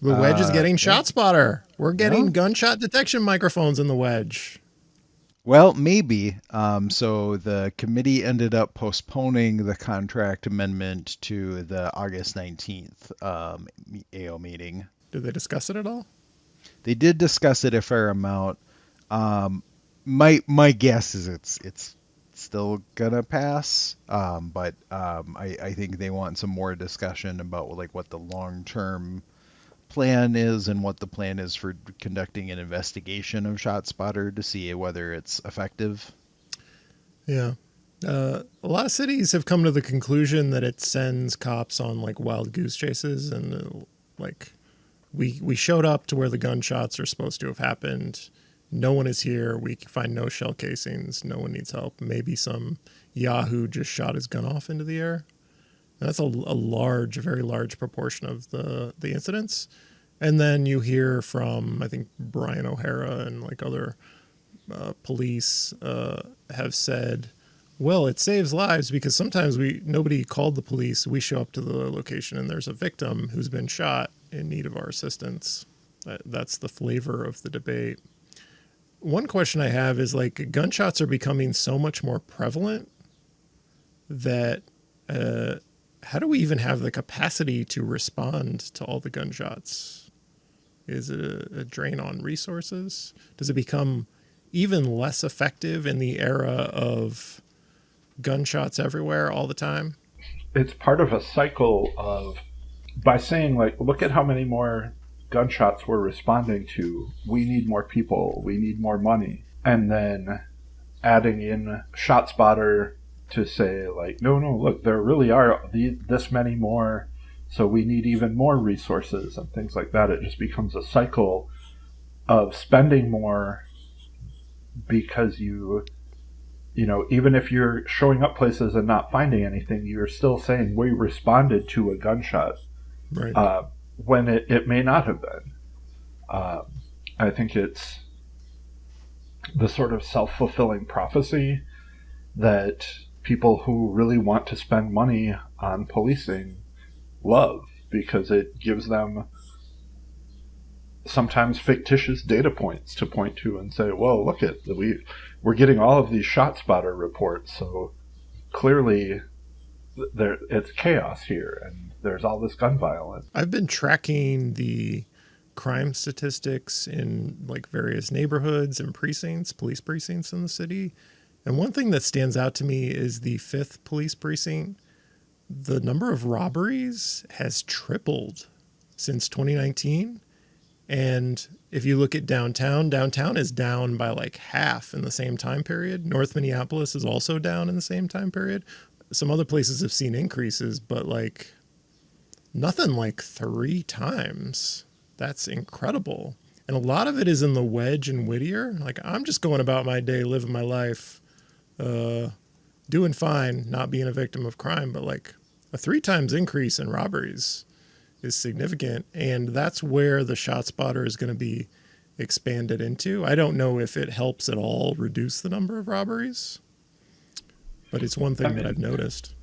S1: The Wedge is getting ShotSpotter. We're getting gunshot detection microphones in the Wedge.
S6: Well, maybe. So the committee ended up postponing the contract amendment to the August 19th AO meeting.
S1: Did they discuss it at all? They
S6: did discuss it a fair amount. My guess is it's still gonna pass, but I think they want some more discussion about like what the long-term plan is and what the plan is for conducting an investigation of ShotSpotter to see whether it's effective.
S1: Yeah. A lot of cities have come to the conclusion that it sends cops on like wild goose chases, and like we showed up to where the gunshots are supposed to have happened. No one is here. We find no shell casings. No one needs help. Maybe some Yahoo just shot his gun off into the air. That's a very large proportion of the incidents. And then you hear from, I think, Brian O'Hara and like other police have said, well, it saves lives because sometimes nobody called the police. We show up to the location and there's a victim who's been shot in need of our assistance. That's the flavor of the debate. One question I have is like gunshots are becoming so much more prevalent that how do we even have the capacity to respond to all the gunshots? Is it a drain on resources? Does it become even less effective in the era of gunshots everywhere all the time?
S2: It's part of a cycle of, by saying like, look at how many more gunshots we're responding to. We need more people. We need more money. And then adding in ShotSpotter to say like, no, look, there really are this many more, so we need even more resources and things like that. It just becomes a cycle of spending more because you know, even if you're showing up places and not finding anything, you're still saying we responded to a gunshot,
S1: right?
S2: When it may not have been. I think it's the sort of self-fulfilling prophecy that people who really want to spend money on policing love, because it gives them sometimes fictitious data points to point to and say, well, look at we're getting all of these ShotSpotter reports, so clearly it's chaos here and there's all this gun violence.
S1: I've been tracking the crime statistics in like various neighborhoods and precincts, police precincts in the city. And one thing that stands out to me is the 5th police precinct. The number of robberies has tripled since 2019. And if you look at downtown is down by like half in the same time period. North Minneapolis is also down in the same time period. Some other places have seen increases, but like nothing like 3 times. That's incredible. And a lot of it is in the Wedge and Whittier. Like I'm just going about my day, living my life, doing fine, not being a victim of crime, but like a 3 times increase in robberies is significant. And that's where the ShotSpotter is going to be expanded into. I don't know if it helps at all reduce the number of robberies, but it's one thing that I've noticed.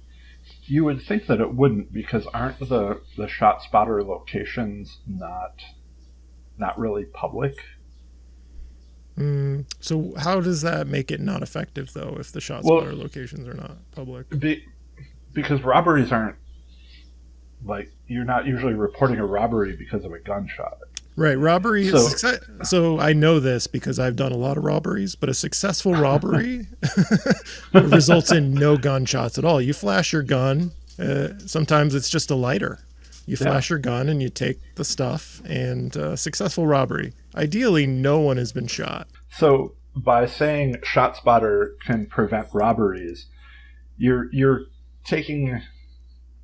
S2: You would think that it wouldn't, because aren't the ShotSpotter locations not really public?
S1: So how does that make it not effective, though, if the ShotSpotter locations are not public?
S2: Because robberies aren't, like, you're not usually reporting a robbery because of a gunshot.
S1: Right, robbery. So I know this because I've done a lot of robberies, but a successful robbery results in no gunshots at all. You flash your gun. Sometimes it's just a lighter. You flash your gun and you take the stuff, and successful robbery. Ideally, no one has been shot.
S2: So by saying ShotSpotter can prevent robberies, you're taking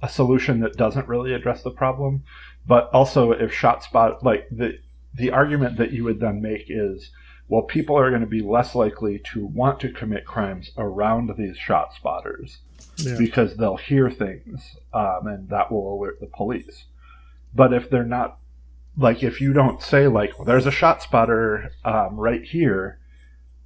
S2: a solution that doesn't really address the problem, But also, if ShotSpot, like the argument that you would then make is, well, people are going to be less likely to want to commit crimes around these ShotSpotters because they'll hear things, and that will alert the police. But if they're not, like, if you don't say, like, well, there's a ShotSpotter right here,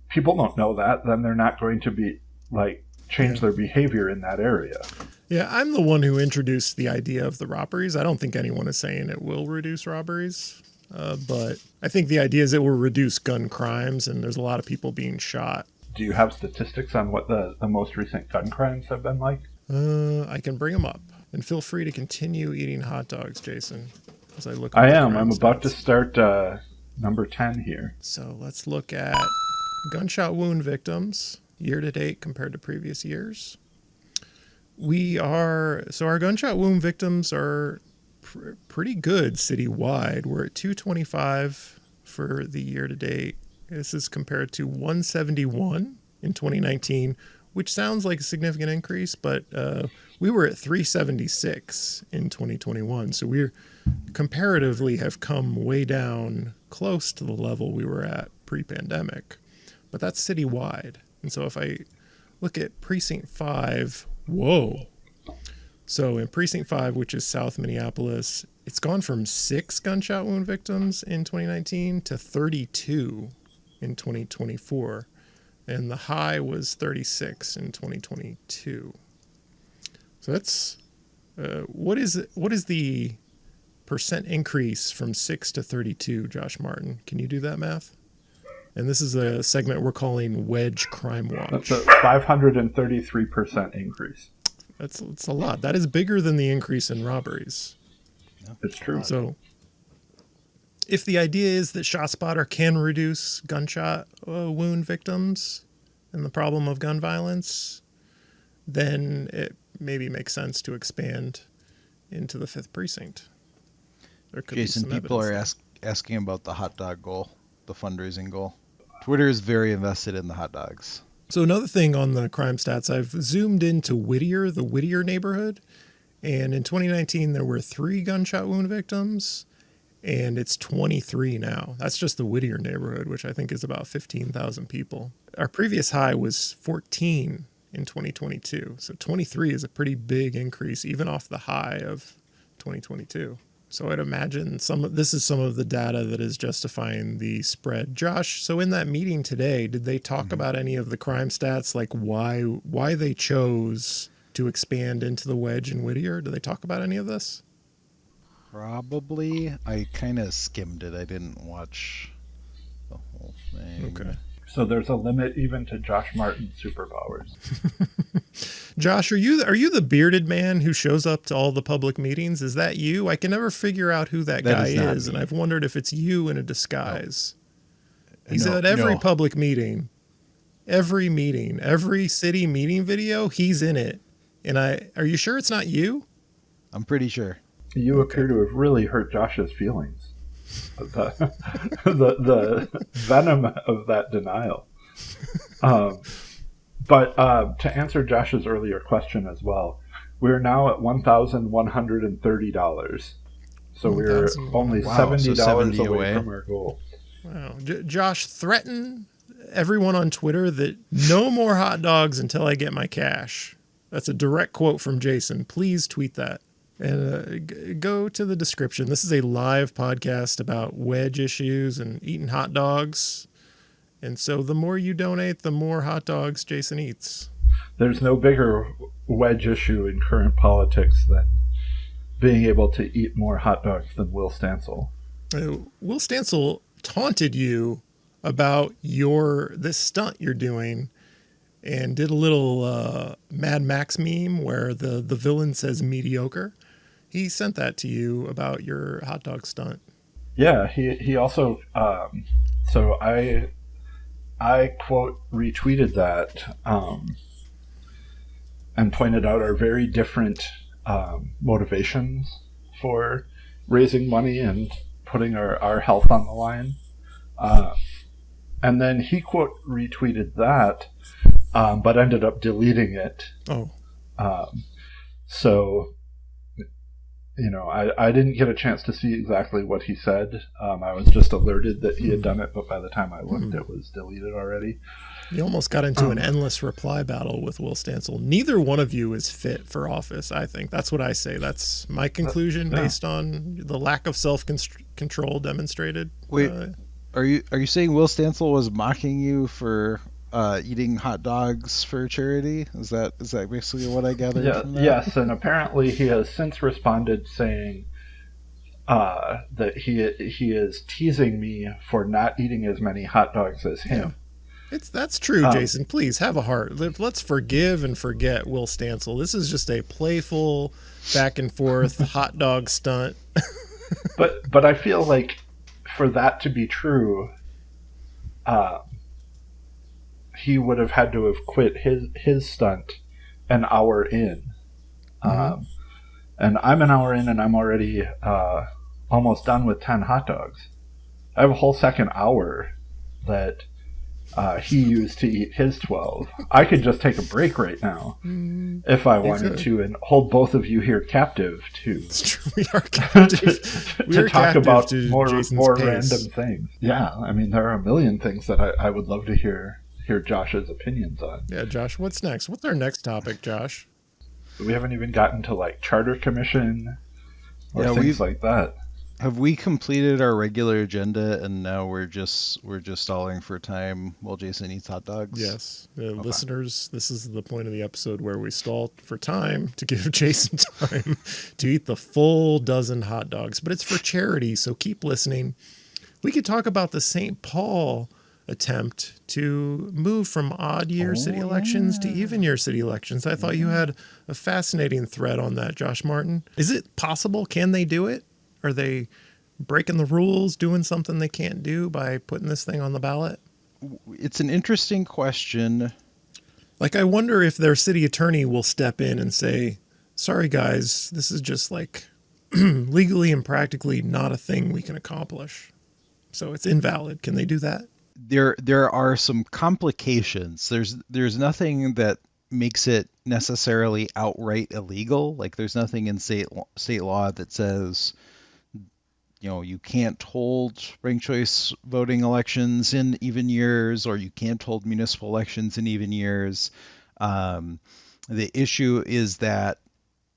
S2: people don't know that, then they're not going to be, like, change their behavior in that area.
S1: Yeah, I'm the one who introduced the idea of the robberies. I don't think anyone is saying it will reduce robberies, but I think the idea is it will reduce gun crimes, and there's a lot of people being shot.
S2: Do you have statistics on what the most recent gun crimes have been like?
S1: I can bring them up, and feel free to continue eating hot dogs, Jason, as I look.
S2: I am. I'm about to start number 10 here.
S1: So let's look at gunshot wound victims year to date compared to previous years. Our gunshot wound victims are pretty good citywide. We're at 225 for the year to date. This is compared to 171 in 2019, which sounds like a significant increase, but we were at 376 in 2021. So we're comparatively have come way down close to the level we were at pre-pandemic, but that's citywide. And so if I look at Precinct 5, whoa. So in Precinct 5, which is South Minneapolis, it's gone from 6 gunshot wound victims in 2019 to 32 in 2024. And the high was 36 in 2022. So that's, what is the percent increase from 6 to 32, Josh Martin? Can you do that math? And this is a segment we're calling Wedge Crime Watch.
S2: That's a 533% increase.
S1: That's a lot. That is bigger than the increase in robberies.
S2: It's true.
S1: So if the idea is that ShotSpotter can reduce gunshot wound victims and the problem of gun violence, then it maybe makes sense to expand into the 5th precinct. There could
S6: Jason,
S1: be some
S6: people are asking about the hot dog goal, the fundraising goal. Twitter is very invested in the hot dogs.
S1: So another thing on the crime stats, I've zoomed into Whittier, the Whittier neighborhood. And in 2019, there were 3 gunshot wound victims, and it's 23 now. That's just the Whittier neighborhood, which I think is about 15,000 people. Our previous high was 14 in 2022. So 23 is a pretty big increase, even off the high of 2022. So I'd imagine this is some of the data that is justifying the spread. Josh, so in that meeting today, did they talk about any of the crime stats, like why they chose to expand into the Wedge and Whittier? Do they talk about any of this?
S6: Probably. I kind of skimmed it. I didn't watch the whole thing.
S1: Okay.
S2: So there's a limit even to Josh Martin's superpowers.
S1: Josh, are you the bearded man who shows up to all the public meetings? Is that you? I can never figure out who that guy is, and I've wondered if it's you in a disguise. No. He's at every public meeting, every city meeting video, he's in it. And are you sure it's not you?
S6: I'm pretty sure.
S2: You appear to have really hurt Josh's feelings. The venom of that denial. But to answer Josh's earlier question as well, we're now at $1,130. So we're only $70 away from our goal.
S1: Wow. Josh, threaten everyone on Twitter that no more hot dogs until I get my cash. That's a direct quote from Jason. Please tweet that. And go to the description. This is a live podcast about wedge issues and eating hot dogs. And so the more you donate, the more hot dogs Jason eats.
S2: There's no bigger wedge issue in current politics than being able to eat more hot dogs than Will Stancil.
S1: Will Stancil taunted you about this stunt you're doing and did a little Mad Max meme where the villain says mediocre. He sent that to you about your hot dog stunt.
S2: Yeah, he also so I quote retweeted that and pointed out our very different motivations for raising money and putting our health on the line. And then he quote retweeted that, but ended up deleting it.
S1: Oh.
S2: So I didn't get a chance to see exactly what he said. I was just alerted that he had done it, but by the time I looked, it was deleted already.
S1: You almost got into an endless reply battle with Will Stancil. Neither one of you is fit for office, I think. That's what I say. That's my conclusion based on the lack of self-control demonstrated.
S6: Wait, are you saying Will Stancil was mocking you for eating hot dogs for charity? Is that basically what I gathered from that?
S2: Yes, and apparently he has since responded saying that he is teasing me for not eating as many hot dogs as him.
S1: That's true, Jason. Please have a heart. Let's forgive and forget Will Stancil. This is just a playful back and forth hot dog stunt.
S2: but I feel like for that to be true, he would have had to have quit his stunt an hour in. And I'm an hour in, and I'm already almost done with 10 hot dogs. I have a whole second hour that he used to eat his 12. I could just take a break right now if I wanted to, and hold both of you here captive to.
S1: It's true. We are captive.
S2: to talk about more random things. Yeah, I mean, there are a million things that I would love to hear Josh's opinions on.
S1: Yeah, Josh, what's next? What's our next topic, Josh?
S2: We haven't even gotten to like charter commission or things like that.
S6: Have we completed our regular agenda and now we're just stalling for time while Jason eats hot dogs?
S1: Yes. Listeners, this is the point of the episode where we stall for time to give Jason time to eat the full dozen hot dogs. But it's for charity, so keep listening. We could talk about the St. Paul attempt to move from odd year city elections to even year city elections. I thought you had a fascinating thread on that, Josh Martin. Is it possible? Can they do it? Are they breaking the rules, doing something they can't do by putting this thing on the ballot?
S6: It's an interesting question.
S1: Like, I wonder if their city attorney will step in and say, sorry, guys, this is just like legally and practically not a thing we can accomplish. So it's invalid. Can they do that?
S6: There are some complications. There's nothing that makes it necessarily outright illegal. Like there's nothing in state law that says, you can't hold ranked choice voting elections in even years, or you can't hold municipal elections in even years. The issue is that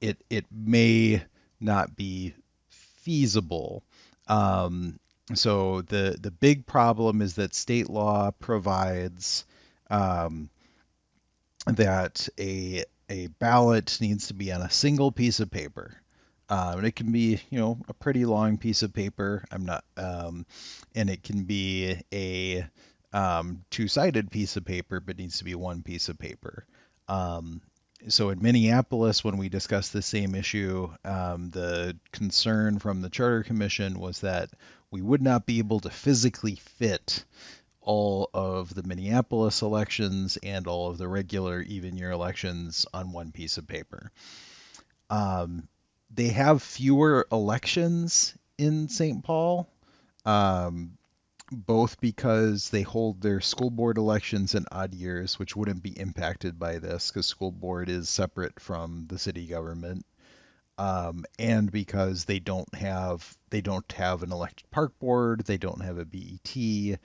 S6: it may not be feasible. So the big problem is that state law provides that a ballot needs to be on a single piece of paper. And it can be, a pretty long piece of paper. And it can be a two-sided piece of paper, but needs to be one piece of paper. So in Minneapolis, when we discussed the same issue, the concern from the Charter Commission was that we would not be able to physically fit all of the Minneapolis elections and all of the regular even year elections on one piece of paper. They have fewer elections in St. Paul, both because they hold their school board elections in odd years, which wouldn't be impacted by this because school board is separate from the city government, and because they don't have an elected park board, they don't have a BET,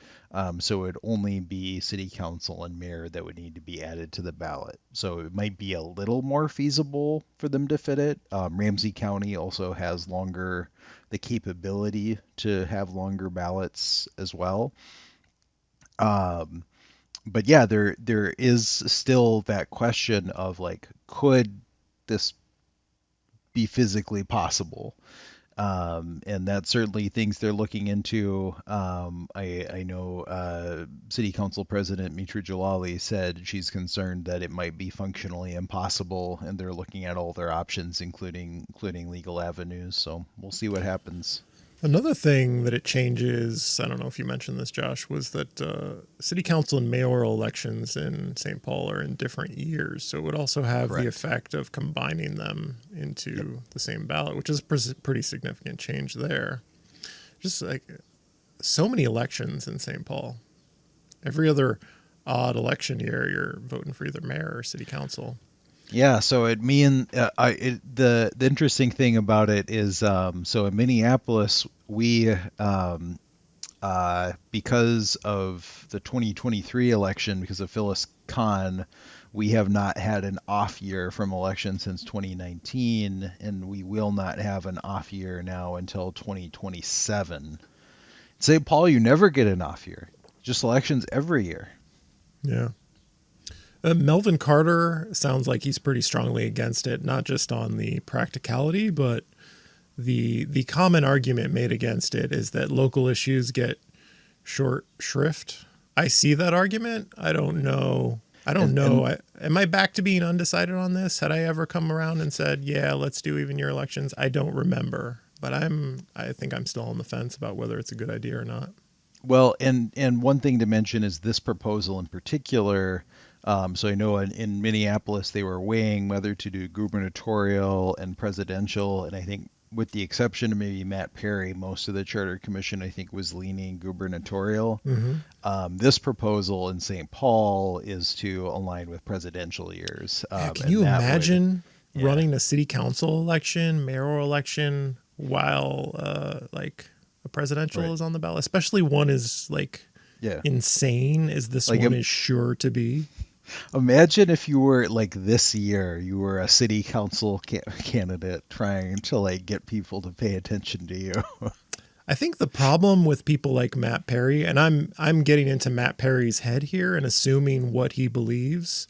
S6: so it would only be city council and mayor that would need to be added to the ballot. So it might be a little more feasible for them to fit it. Ramsey County also has the capability to have longer ballots as well. But yeah, there is still that question of like, could this be physically possible? And that's certainly things they're looking into. I know City Council President Mitra Jalali said she's concerned that it might be functionally impossible, and they're looking at all their options, including legal avenues. So we'll see what happens.
S1: Another thing that it changes, I don't know if you mentioned this, Josh, was that city council and mayoral elections in St. Paul are in different years. So it would also have the effect of combining them into the same ballot, which is a pretty significant change there. Just like so many elections in St. Paul. Every other odd election year, you're voting for either mayor or city council.
S6: Yeah, so the interesting thing about it is, so in Minneapolis, we because of the 2023 election, because of Phyllis Khan, we have not had an off year from election since 2019, and we will not have an off year now until 2027. St. Paul, you never get an off year, just elections every year.
S1: Yeah. Melvin Carter sounds like he's pretty strongly against it, not just on the practicality, but the common argument made against it is that local issues get short shrift. I see that argument. I don't know. Am I back to being undecided on this? Had I ever come around and said, yeah, let's do even year elections? I don't remember, but I think I'm still on the fence about whether it's a good idea or not.
S6: Well, and one thing to mention is this proposal in particular. So I know in Minneapolis they were weighing whether to do gubernatorial and presidential, and I think with the exception of maybe Matt Perry, most of the Charter Commission I think was leaning gubernatorial.
S1: Mm-hmm.
S6: This proposal in St. Paul is to align with presidential years.
S1: Can you imagine running a city council election, mayoral election, while like a presidential is on the ballot? Especially one is like insane as this like one is sure to be.
S6: Imagine if you were like this year, you were a city council candidate trying to like get people to pay attention to you.
S1: I think the problem with people like Matt Perry, and I'm getting into Matt Perry's head here and assuming what he believes.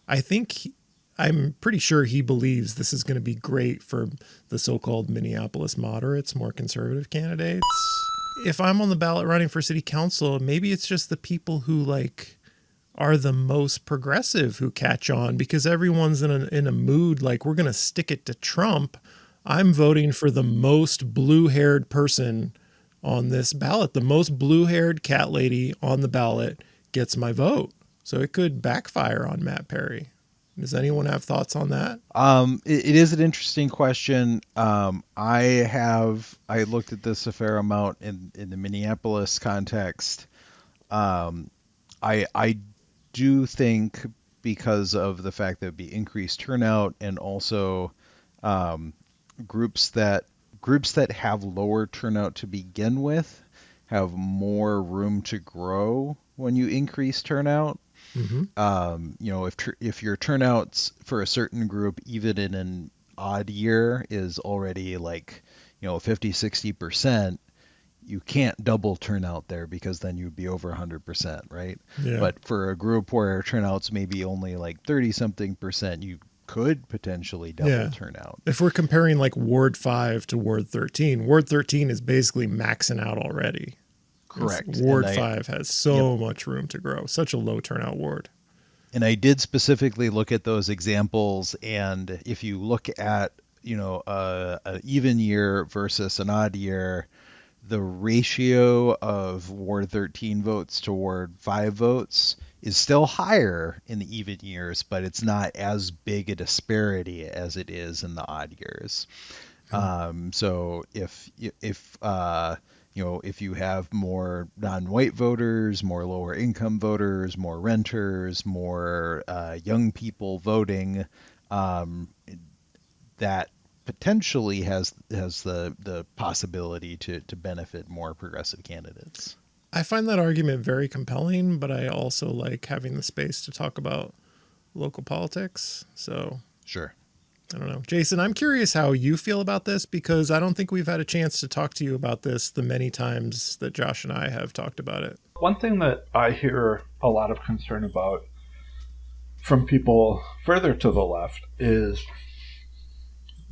S1: I'm pretty sure he believes this is going to be great for the so-called Minneapolis moderates, more conservative candidates. If I'm on the ballot running for city council, maybe it's just the people who like are the most progressive who catch on because everyone's in a mood like we're going to stick it to Trump. I'm voting for the most blue-haired person on this ballot. The most blue-haired cat lady on the ballot gets my vote. So it could backfire on Matt Perry. Does anyone have thoughts on that?
S6: It is an interesting question. I looked at this a fair amount in the Minneapolis context. I do think because of the fact that it would be increased turnout and also groups that have lower turnout to begin with have more room to grow when you increase turnout. Mm-hmm. If your turnouts for a certain group, even in an odd year, is already like 50-60%, you can't double turnout there because then you'd be over 100%, right? Yeah. But for a group where turnout's maybe only like 30-something%, you could potentially double turnout.
S1: If we're comparing like Ward 5 to Ward 13, Ward 13 is basically maxing out already.
S6: Correct.
S1: Ward 5 has so much room to grow. Such a low turnout ward.
S6: And I did specifically look at those examples, and if you look at, an even year versus an odd year, the ratio of Ward 13 votes to Ward 5 votes is still higher in the even years, but it's not as big a disparity as it is in the odd years. So if you have more non-white voters, more lower income voters, more renters, more young people voting, that potentially has the possibility to benefit more progressive candidates.
S1: I find that argument very compelling, but I also like having the space to talk about local politics. So
S6: sure.
S1: I don't know. Jason, I'm curious how you feel about this because I don't think we've had a chance to talk to you about this the many times that Josh and I have talked about it.
S2: One thing that I hear a lot of concern about from people further to the left is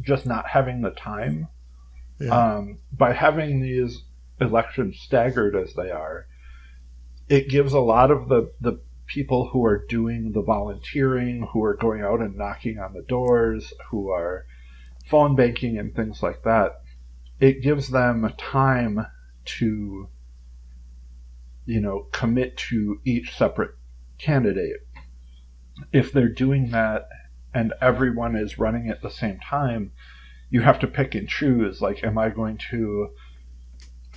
S2: just not having the time. Yeah. By having these elections staggered as they are, it gives a lot of the people who are doing the volunteering, who are going out and knocking on the doors, who are phone banking and things like that, it gives them time to, commit to each separate candidate. If they're doing that and everyone is running at the same time, you have to pick and choose. Like, am I going to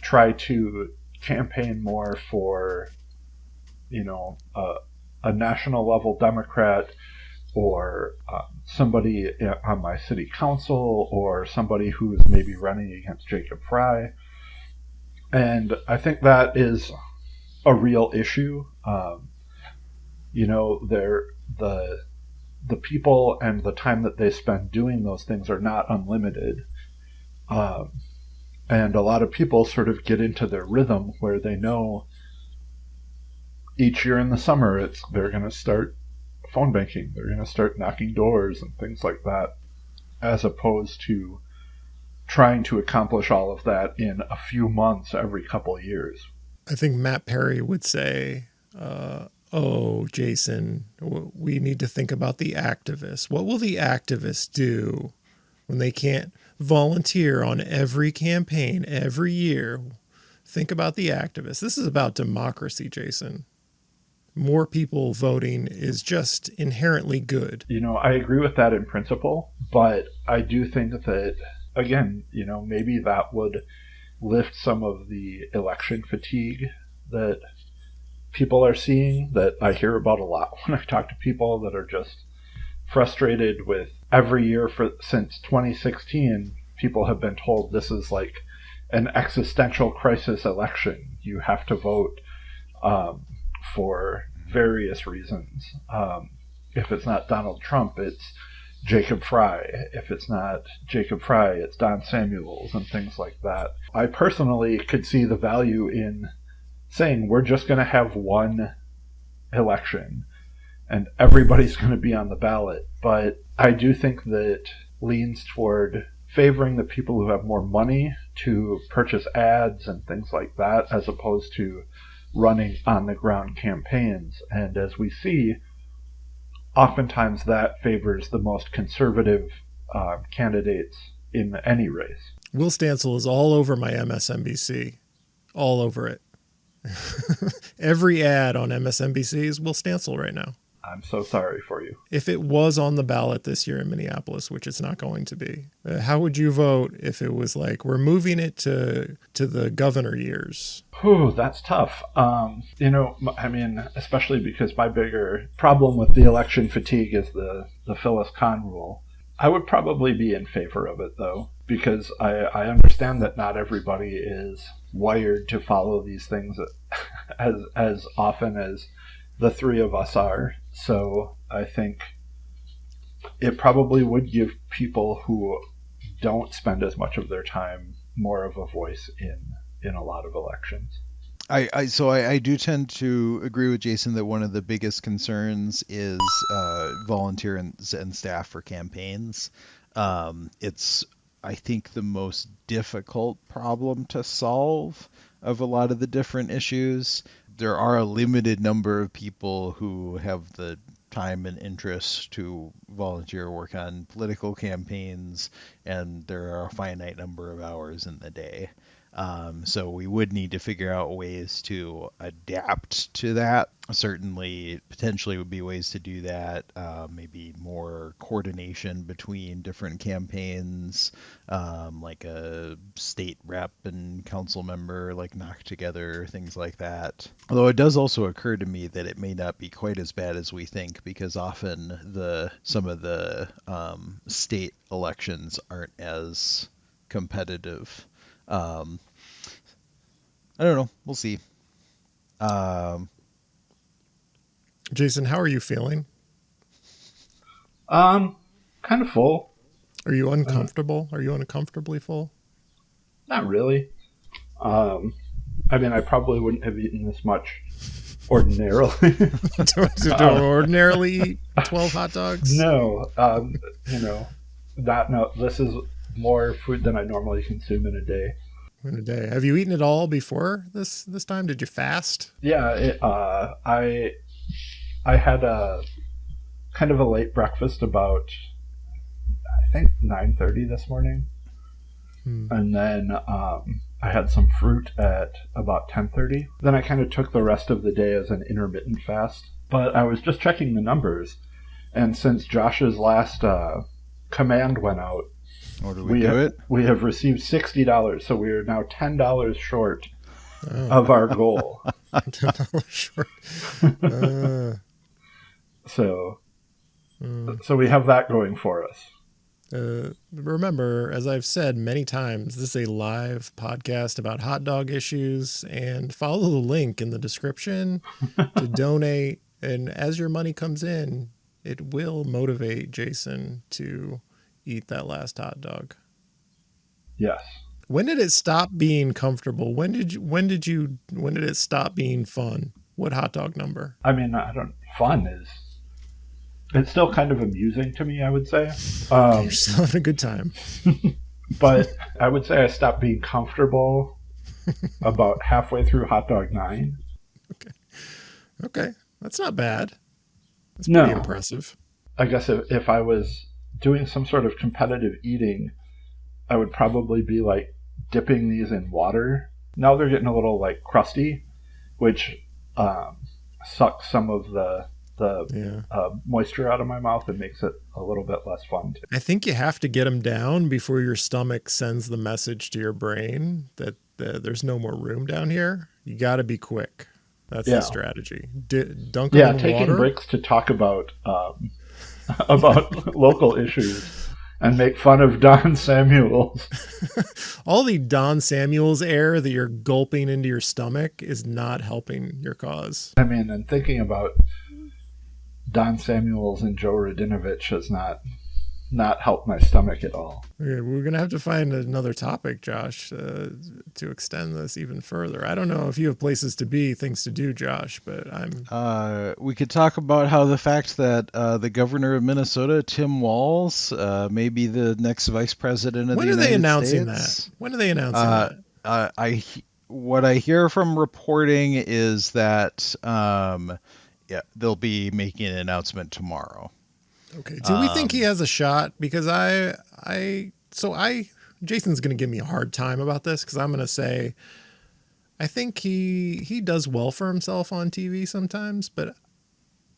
S2: try to campaign more for, a national level Democrat or somebody on my city council, or somebody who is maybe running against Jacob Frey. And I think that is a real issue. The people and the time that they spend doing those things are not unlimited. And a lot of people sort of get into their rhythm where they know each year in the summer they're going to start phone banking, they're going to start knocking doors and things like that, as opposed to trying to accomplish all of that in a few months every couple of years.
S1: I think Matt Perry would say, oh, Jason, we need to think about the activists. What will the activists do when they can't volunteer on every campaign every year? Think about the activists. This is about democracy, Jason. More people voting is just inherently good.
S2: I agree with that in principle, but I do think that, again, maybe that would lift some of the election fatigue that people are seeing, that I hear about a lot when I talk to people that are just frustrated with every year since 2016. People have been told this is like an existential crisis election. You have to vote for various reasons. If it's not Donald Trump, it's Jacob Frey. If it's not Jacob Frey, it's Don Samuels and things like that. I personally could see the value in saying we're just going to have one election and everybody's going to be on the ballot. But I do think that leans toward favoring the people who have more money to purchase ads and things like that, as opposed to running on-the-ground campaigns. And as we see, oftentimes that favors the most conservative candidates in any race.
S1: Will Stancil is all over my MSNBC. All over it. Every ad on MSNBC is Will Stancil right now.
S2: I'm so sorry for you.
S1: If it was on the ballot this year in Minneapolis, which it's not going to be, how would you vote if it was like, we're moving it to the governor years?
S2: Whew, that's tough. Especially because my bigger problem with the election fatigue is the Phyllis Kahn rule. I would probably be in favor of it, though, because I understand that not everybody is wired to follow these things as often as the three of us are. So I think it probably would give people who don't spend as much of their time more of a voice in a lot of elections.
S6: I do tend to agree with Jason that one of the biggest concerns is volunteers and staff for campaigns. It's, I think, the most difficult problem to solve of a lot of the different issues. There are a limited number of people who have the time and interest to volunteer work on political campaigns, and there are a finite number of hours in the day. So we would need to figure out ways to adapt to that. Certainly, potentially would be ways to do that. Maybe more coordination between different campaigns, like a state rep and council member, like knock together, things like that. Although it does also occur to me that it may not be quite as bad as we think, because often some of the state elections aren't as competitive. I don't know. We'll see.
S1: Jason, how are you feeling?
S2: Kind of full.
S1: Are you uncomfortable? Are you uncomfortably full?
S2: Not really. I probably wouldn't have eaten this much ordinarily.
S1: Do ordinarily eat 12 hot dogs?
S2: No. This is more food than I normally consume in a day.
S1: In a day. Have you eaten it all before this time? Did you fast?
S2: Yeah, I had a kind of a late breakfast about, I think, 9:30 this morning. And then I had some fruit at about 10:30. Then I kind of took the rest of the day as an intermittent fast. But I was just checking the numbers, and since Josh's last command went out, we have received $60, so we are now $10 short of our goal.
S1: $10 short.
S2: So So we have that going for us.
S1: Remember, as I've said many times, this is a live podcast about hot dog issues, and follow the link in the description to donate. And as your money comes in, it will motivate Jason to eat that last hot dog.
S2: Yes.
S1: When did it stop being comfortable? When did it stop being fun? What hot dog number?
S2: I mean, fun is, it's still kind of amusing to me, I would say.
S1: You're still having a good time.
S2: But I would say I stopped being comfortable about halfway through hot dog 9.
S1: Okay. That's not bad. That's pretty impressive.
S2: I guess if I was doing some sort of competitive eating, I would probably be like dipping these in water. Now they're getting a little like crusty, which sucks some of the moisture out of my mouth and makes it a little bit less fun.
S1: I think you have to get them down before your stomach sends the message to your brain that there's no more room down here. You got to be quick. That's the strategy. Dunk them in
S2: taking
S1: water.
S2: breaks to talk about local issues and make fun of Don Samuels.
S1: All the Don Samuels air that you're gulping into your stomach is not helping your cause.
S2: I mean, and thinking about Don Samuels and Joe Radinovich has not helped my stomach at all.
S1: Okay, we're going to have to find another topic, Josh, to extend this even further. I don't know if you have places to be, things to do, Josh, but
S6: we could talk about how the fact that the governor of Minnesota, Tim Walz, may be the next vice president of the United States.
S1: When are they announcing that? When are they announcing that?
S6: What I hear from reporting is that they'll be making an announcement tomorrow.
S1: Okay. Do we think he has a shot? Because Jason's going to give me a hard time about this because I'm going to say, I think he does well for himself on TV sometimes, but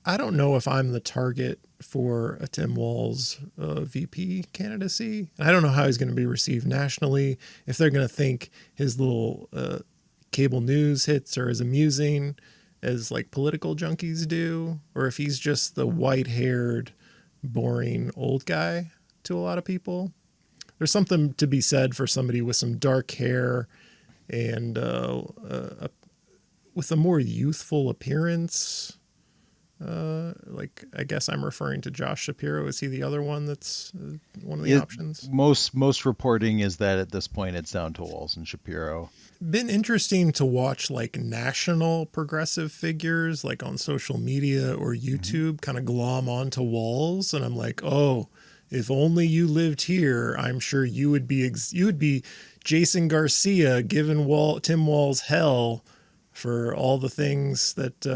S1: I don't know if I'm the target for a Tim Walz VP candidacy. And I don't know how he's going to be received nationally, if they're going to think his little cable news hits are as amusing as like political junkies do, or if he's just the white-haired, boring old guy to a lot of people. There's something to be said for somebody with some dark hair and with a more youthful appearance. Like, I guess I'm referring to Josh Shapiro. Is he the other one that's one of the options?
S6: Most reporting is that at this point it's down to Walz and Shapiro.
S1: Been interesting to watch like national progressive figures like on social media or YouTube kind of glom onto Walz, and I'm like, oh, if only you lived here, I'm sure you would be Jason Garcia giving Tim Walz hell for all the things that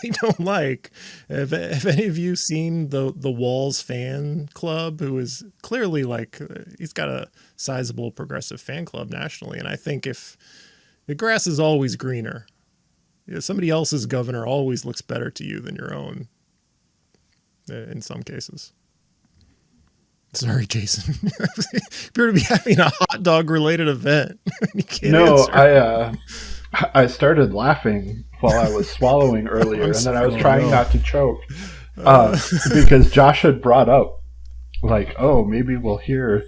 S1: we don't like. Have any of you seen the Walz fan club, who is clearly like, he's got a sizable progressive fan club nationally. And I think if the grass is always greener, somebody else's governor always looks better to you than your own in some cases. Sorry, Jason. You appear to be having a hot dog related event. You can't answer.
S2: I started laughing while I was swallowing earlier, and then I was trying not to choke because Josh had brought up, like, oh, maybe we'll hear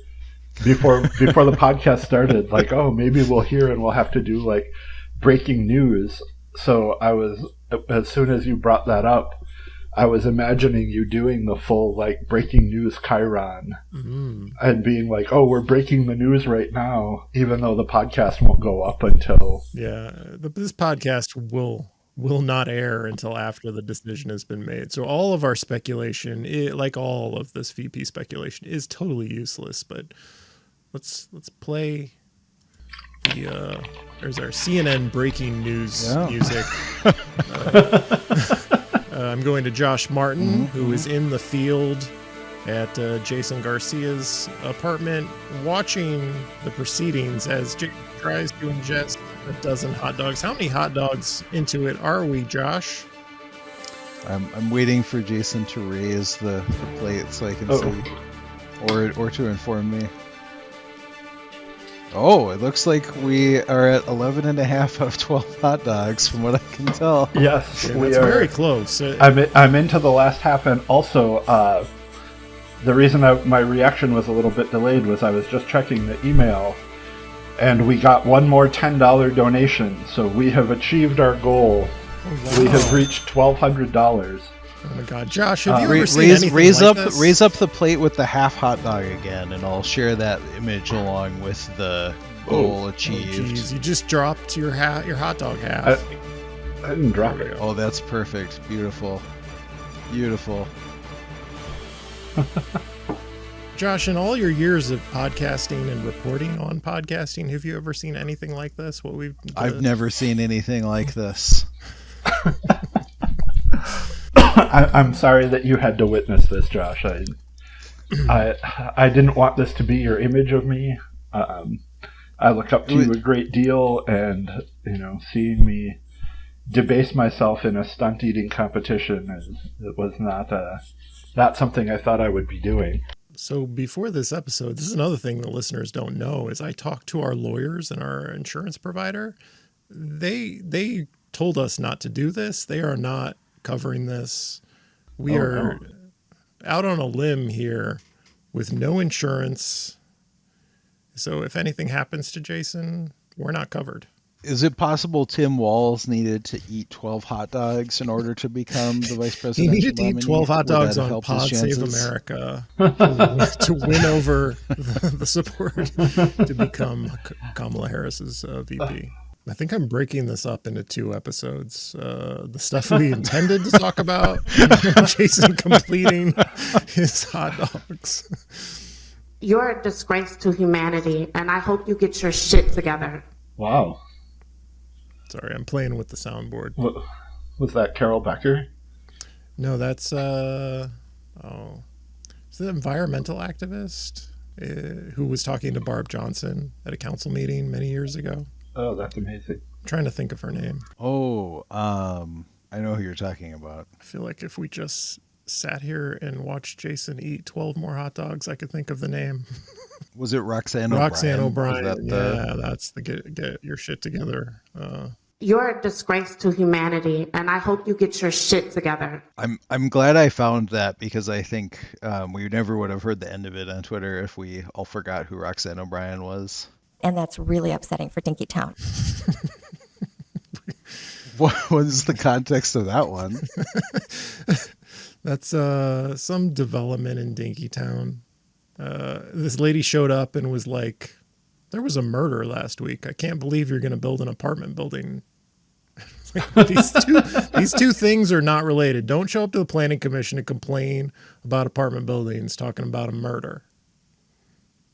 S2: before the podcast started, like, oh, maybe we'll hear and we'll have to do like breaking news. So as soon as you brought that up, I was imagining you doing the full like breaking news chyron and being like, oh, we're breaking the news right now, even though the podcast won't go up until...
S1: Yeah, this podcast will not air until after the decision has been made. So all of our speculation, like all of this VP speculation, is totally useless. But let's play the... there's our CNN breaking news music. I'm going to Josh Martin, who is in the field at Jason Garcia's apartment, watching the proceedings as Jason tries to ingest a dozen hot dogs. How many hot dogs into it are we, Josh?
S6: I'm waiting for Jason to raise the plate so I can see, or to inform me. Oh, it looks like we are at 11 and a half out of 12 hot dogs from what I can tell.
S2: Yes,
S1: Yeah,
S2: we
S1: that's
S2: are.
S1: very close.
S2: I'm into the last half, and also the reason my reaction was a little bit delayed was I was just checking the email, and we got one more $10 donation, so we have achieved our goal.
S1: Wow.
S2: We have reached $1,200.
S1: Oh my God, Josh, have you ever seen
S6: Raise,
S1: anything
S6: raise
S1: like
S6: up,
S1: this?
S6: raise up the plate with the half hot dog again, and I'll share that image along with the goal achieved.
S1: Jeez, you just dropped your hot dog half.
S2: I didn't drop it.
S6: Oh, that's perfect. Beautiful. Beautiful.
S1: Josh, in all your years of podcasting and reporting on podcasting, have you ever seen anything like this?
S6: I've never seen anything like this.
S2: I'm sorry that you had to witness this, Josh. I didn't want this to be your image of me. I look up to you a great deal, and seeing me debase myself in a stunt eating competition it was not something I thought I would be doing.
S1: So before this episode, this is another thing the listeners don't know, is I talked to our lawyers and our insurance provider. They told us not to do this. They are not covering this. We are out on a limb here with no insurance. So if anything happens to Jason, we're not covered.
S6: Is it possible Tim Walz needed to eat 12 hot dogs in order to become the vice
S1: He
S6: president?
S1: needed to eat 12 hot dogs on Pod Save America to win over the support to become Kamala Harris's VP. I think I'm breaking this up into 2 episodes. The stuff we intended to talk about, and Jason completing his hot dogs.
S7: You're a disgrace to humanity, and I hope you get your shit together.
S2: Wow.
S1: Sorry, I'm playing with the soundboard.
S2: Was that Carol Becker?
S1: No, that's is it an environmental activist who was talking to Barb Johnson at a council meeting many years ago.
S2: Oh, that's amazing.
S1: I'm trying to think of her name.
S6: Oh, I know who you're talking about.
S1: I feel like if we just sat here and watched Jason eat 12 more hot dogs, I could think of the name.
S6: Was it Roxanne O'Brien?
S1: Roxanne O'Brien.
S6: Yeah,
S1: That's the get your shit together.
S7: You're a disgrace to humanity, and I hope you get your shit together.
S6: I'm glad I found that, because I think we never would have heard the end of it on Twitter if we all forgot who Roxanne O'Brien was.
S8: And that's really upsetting for Dinkytown.
S6: What was the context of that one?
S1: That's some development in Dinkytown. This lady showed up and was like, there was a murder last week. I can't believe you're going to build an apartment building. Like, these two things are not related. Don't show up to the planning commission and complain about apartment buildings talking about a murder.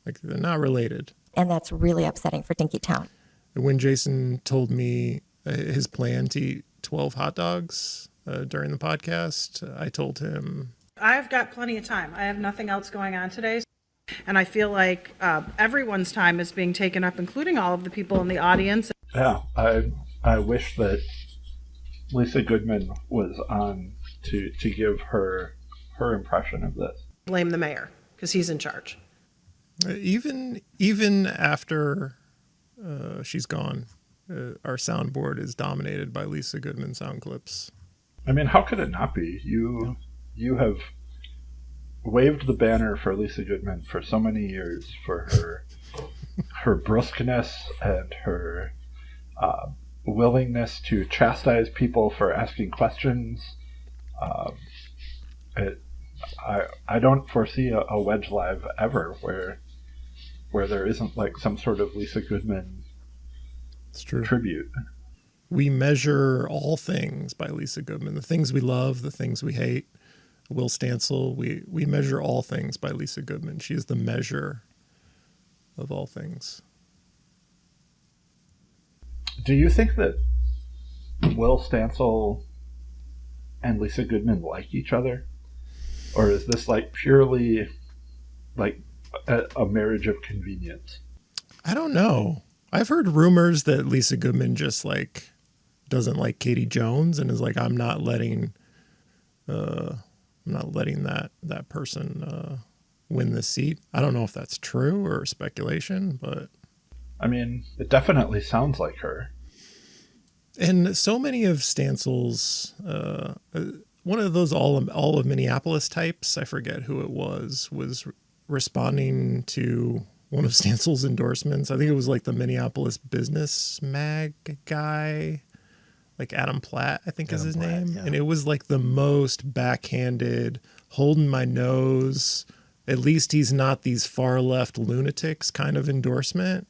S1: Like, they're not related.
S8: And that's really upsetting for Dinkytown.
S1: When Jason told me his plan to eat 12 hot dogs during the podcast, I told him,
S5: I've got plenty of time. I have nothing else going on today. And I feel like everyone's time is being taken up, including all of the people in the audience.
S2: Yeah, I wish that Lisa Goodman was on to give her impression of this.
S5: Blame the mayor, because he's in charge.
S1: Even after she's gone, our soundboard is dominated by Lisa Goodman sound clips.
S2: I mean, how could it not be? You have waved the banner for Lisa Goodman for so many years, for her brusqueness and her willingness to chastise people for asking questions. I don't foresee a Wedge Live ever where there isn't like some sort of Lisa Goodman tribute.
S1: We measure all things by Lisa Goodman. The things we love, the things we hate. Will Stancil, we measure all things by Lisa Goodman. She is the measure of all things.
S2: Do you think that Will Stancil and Lisa Goodman like each other? Or is this like purely like a marriage of convenience?
S1: I don't know. I've heard rumors that Lisa Goodman just like doesn't like Katie Jones and is like, I'm not letting that person win this seat. I don't know if that's true or speculation, but
S2: I mean, it definitely sounds like her.
S1: And so many of Stancil's, one of those all of Minneapolis types, I forget who it was responding to one of Stancil's endorsements. I think it was like the Minneapolis Business Mag guy, like Adam Platt, I think is his name. Yeah. And it was like the most backhanded, holding my nose, at least he's not these far left lunatics kind of endorsement.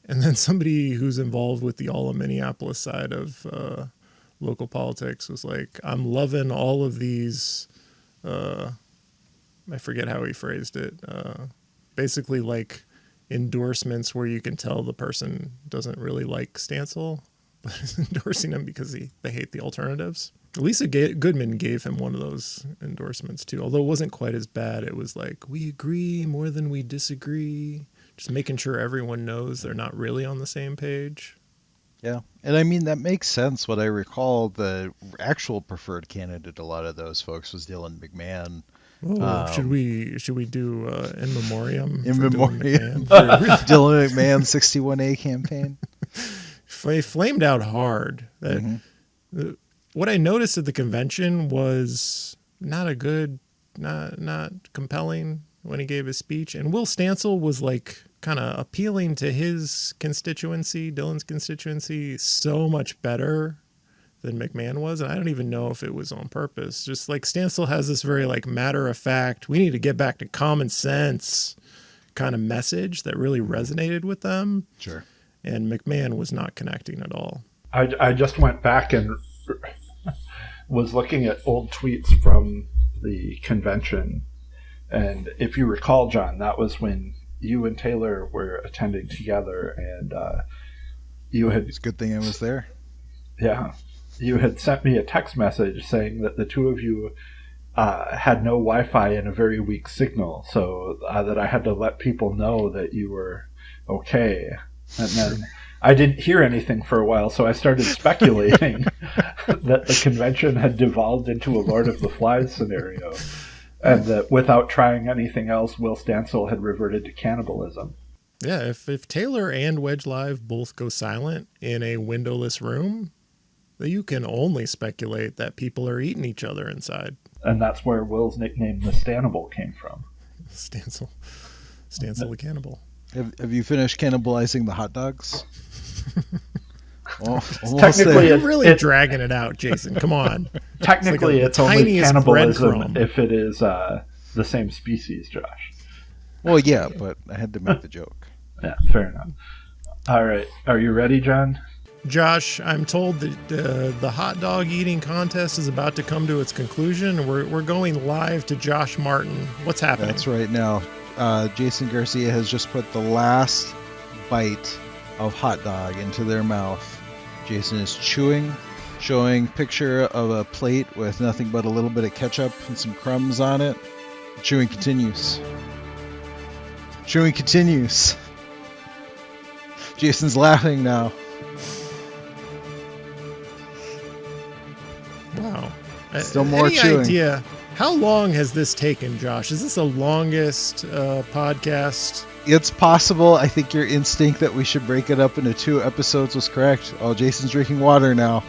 S1: And then somebody who's involved with the all of Minneapolis side of local politics was like, I'm loving all of these, I forget how he phrased it, basically like endorsements where you can tell the person doesn't really like Stancil, but is endorsing him because they hate the alternatives. Lisa Goodman gave him one of those endorsements too, although it wasn't quite as bad. It was like, we agree more than we disagree. Just making sure everyone knows they're not really on the same page.
S6: Yeah. And I mean, that makes sense. What I recall, the actual preferred candidate, a lot of those folks, was Dylan McMahon.
S1: Oh, should we do in memoriam?
S6: In memoriam. Dylan McMahon 61A campaign.
S1: Flamed out hard. What I noticed at the convention was not compelling when he gave his speech. And Will Stancil was like kind of appealing to his constituency, Dylan's constituency, so much better than McMahon was. And I don't even know if it was on purpose. Just like Stancil has this very like matter of fact, we need to get back to common sense kind of message that really resonated with them.
S6: Sure.
S1: And McMahon was not connecting at all.
S2: I just went back and was looking at old tweets from the convention. And if you recall, John, that was when you and Taylor were attending together, and you had...
S6: It's a good thing I was there.
S2: Yeah. You had sent me a text message saying that the two of you had no Wi-Fi and a very weak signal, so that I had to let people know that you were okay. And then I didn't hear anything for a while, so I started speculating that the convention had devolved into a Lord of the Flies scenario. And that without trying anything else, Will Stancil had reverted to cannibalism.
S1: Yeah, if Taylor and Wedge Live both go silent in a windowless room, you can only speculate that people are eating each other inside.
S2: And that's where Will's nickname, the Stannibal, came from.
S1: Stancil the cannibal.
S6: Have you finished cannibalizing the hot dogs?
S2: Technically,
S1: you're really dragging it out, Jason. Come on.
S2: Technically, it's only cannibalism if it is the same species, Josh.
S6: Well, yeah, but I had to make the joke.
S2: Yeah, fair enough. All right. Are you ready, John?
S1: Josh, I'm told that the hot dog eating contest is about to come to its conclusion. We're going live to Josh Martin. What's happening?
S6: That's right now. Jason Garcia has just put the last bite of hot dog into their mouth. Jason is chewing, showing picture of a plate with nothing but a little bit of ketchup and some crumbs on it. Chewing continues. Chewing continues. Jason's laughing now.
S1: Wow.
S6: Still more
S1: Any
S6: chewing.
S1: Idea how long has this taken, Josh? Is this the longest podcast?
S6: It's possible. I think your instinct that we should break it up into 2 episodes was correct. Oh, Jason's drinking water now.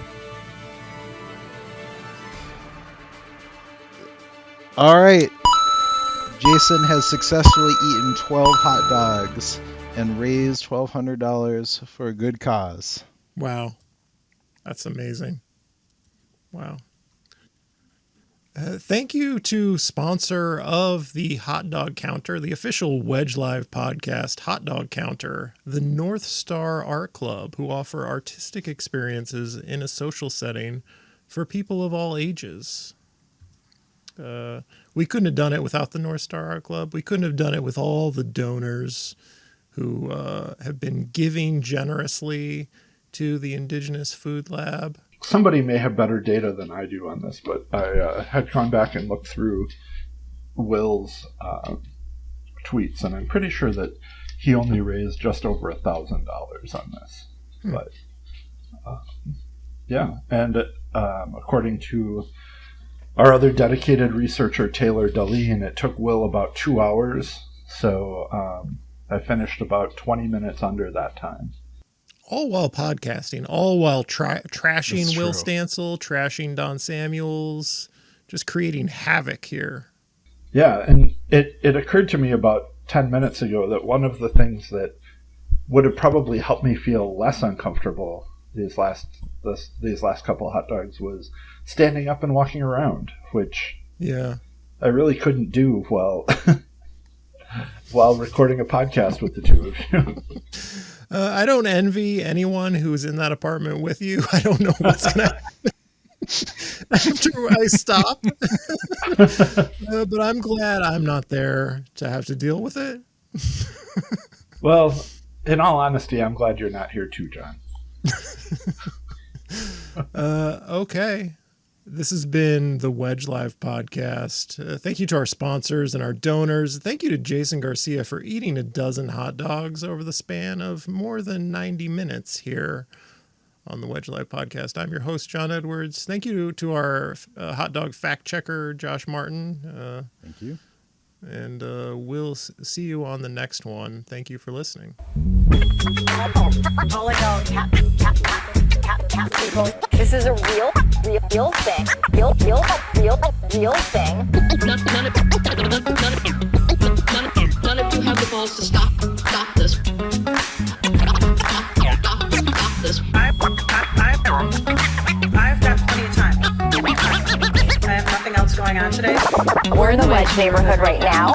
S6: All right. Jason has successfully eaten 12 hot dogs and raised $1,200 for a good cause.
S1: Wow. That's amazing. Wow. Thank you to sponsor of the Hot Dog Counter, the official Wedge Live podcast, Hot Dog Counter, the North Star Art Club, who offer artistic experiences in a social setting for people of all ages. We couldn't have done it without the North Star Art Club. We couldn't have done it with all the donors who have been giving generously to the Indigenous Food Lab.
S2: Somebody may have better data than I do on this, but I had gone back and looked through Will's tweets, and I'm pretty sure that he only raised just over $1,000 on this. But yeah, and according to our other dedicated researcher, Taylor Daleen, it took Will about 2 hours. So I finished about 20 minutes under that time.
S1: All while podcasting, all while trashing
S6: That's
S1: Will
S6: true.
S1: Stancil, trashing Don Samuels, just creating havoc here.
S2: Yeah, and it occurred to me about 10 minutes ago that one of the things that would have probably helped me feel less uncomfortable these last couple of hot dogs was standing up and walking around, which
S1: Yeah.
S2: I really couldn't do while recording a podcast with the two of you.
S1: I don't envy anyone who's in that apartment with you. I don't know what's going to happen after I stop. But I'm glad I'm not there to have to deal with it.
S2: Well, in all honesty, I'm glad you're not here too, John.
S1: Okay. This has been the Wedge Live podcast. Thank you to our sponsors and our donors. Thank you to Jason Garcia for eating a dozen hot dogs over the span of more than 90 minutes here on the Wedge Live podcast. I'm your host, John Edwards. Thank you to our hot dog fact checker, Josh Martin.
S6: Thank you.
S1: And we'll see you on the next one. Thank you for listening.
S3: This is a real thing. Real thing.
S4: None of you have the balls to stop this. Stop this.
S5: I've got plenty of time. I have nothing else going on today.
S3: We're in the Wedge neighborhood right now.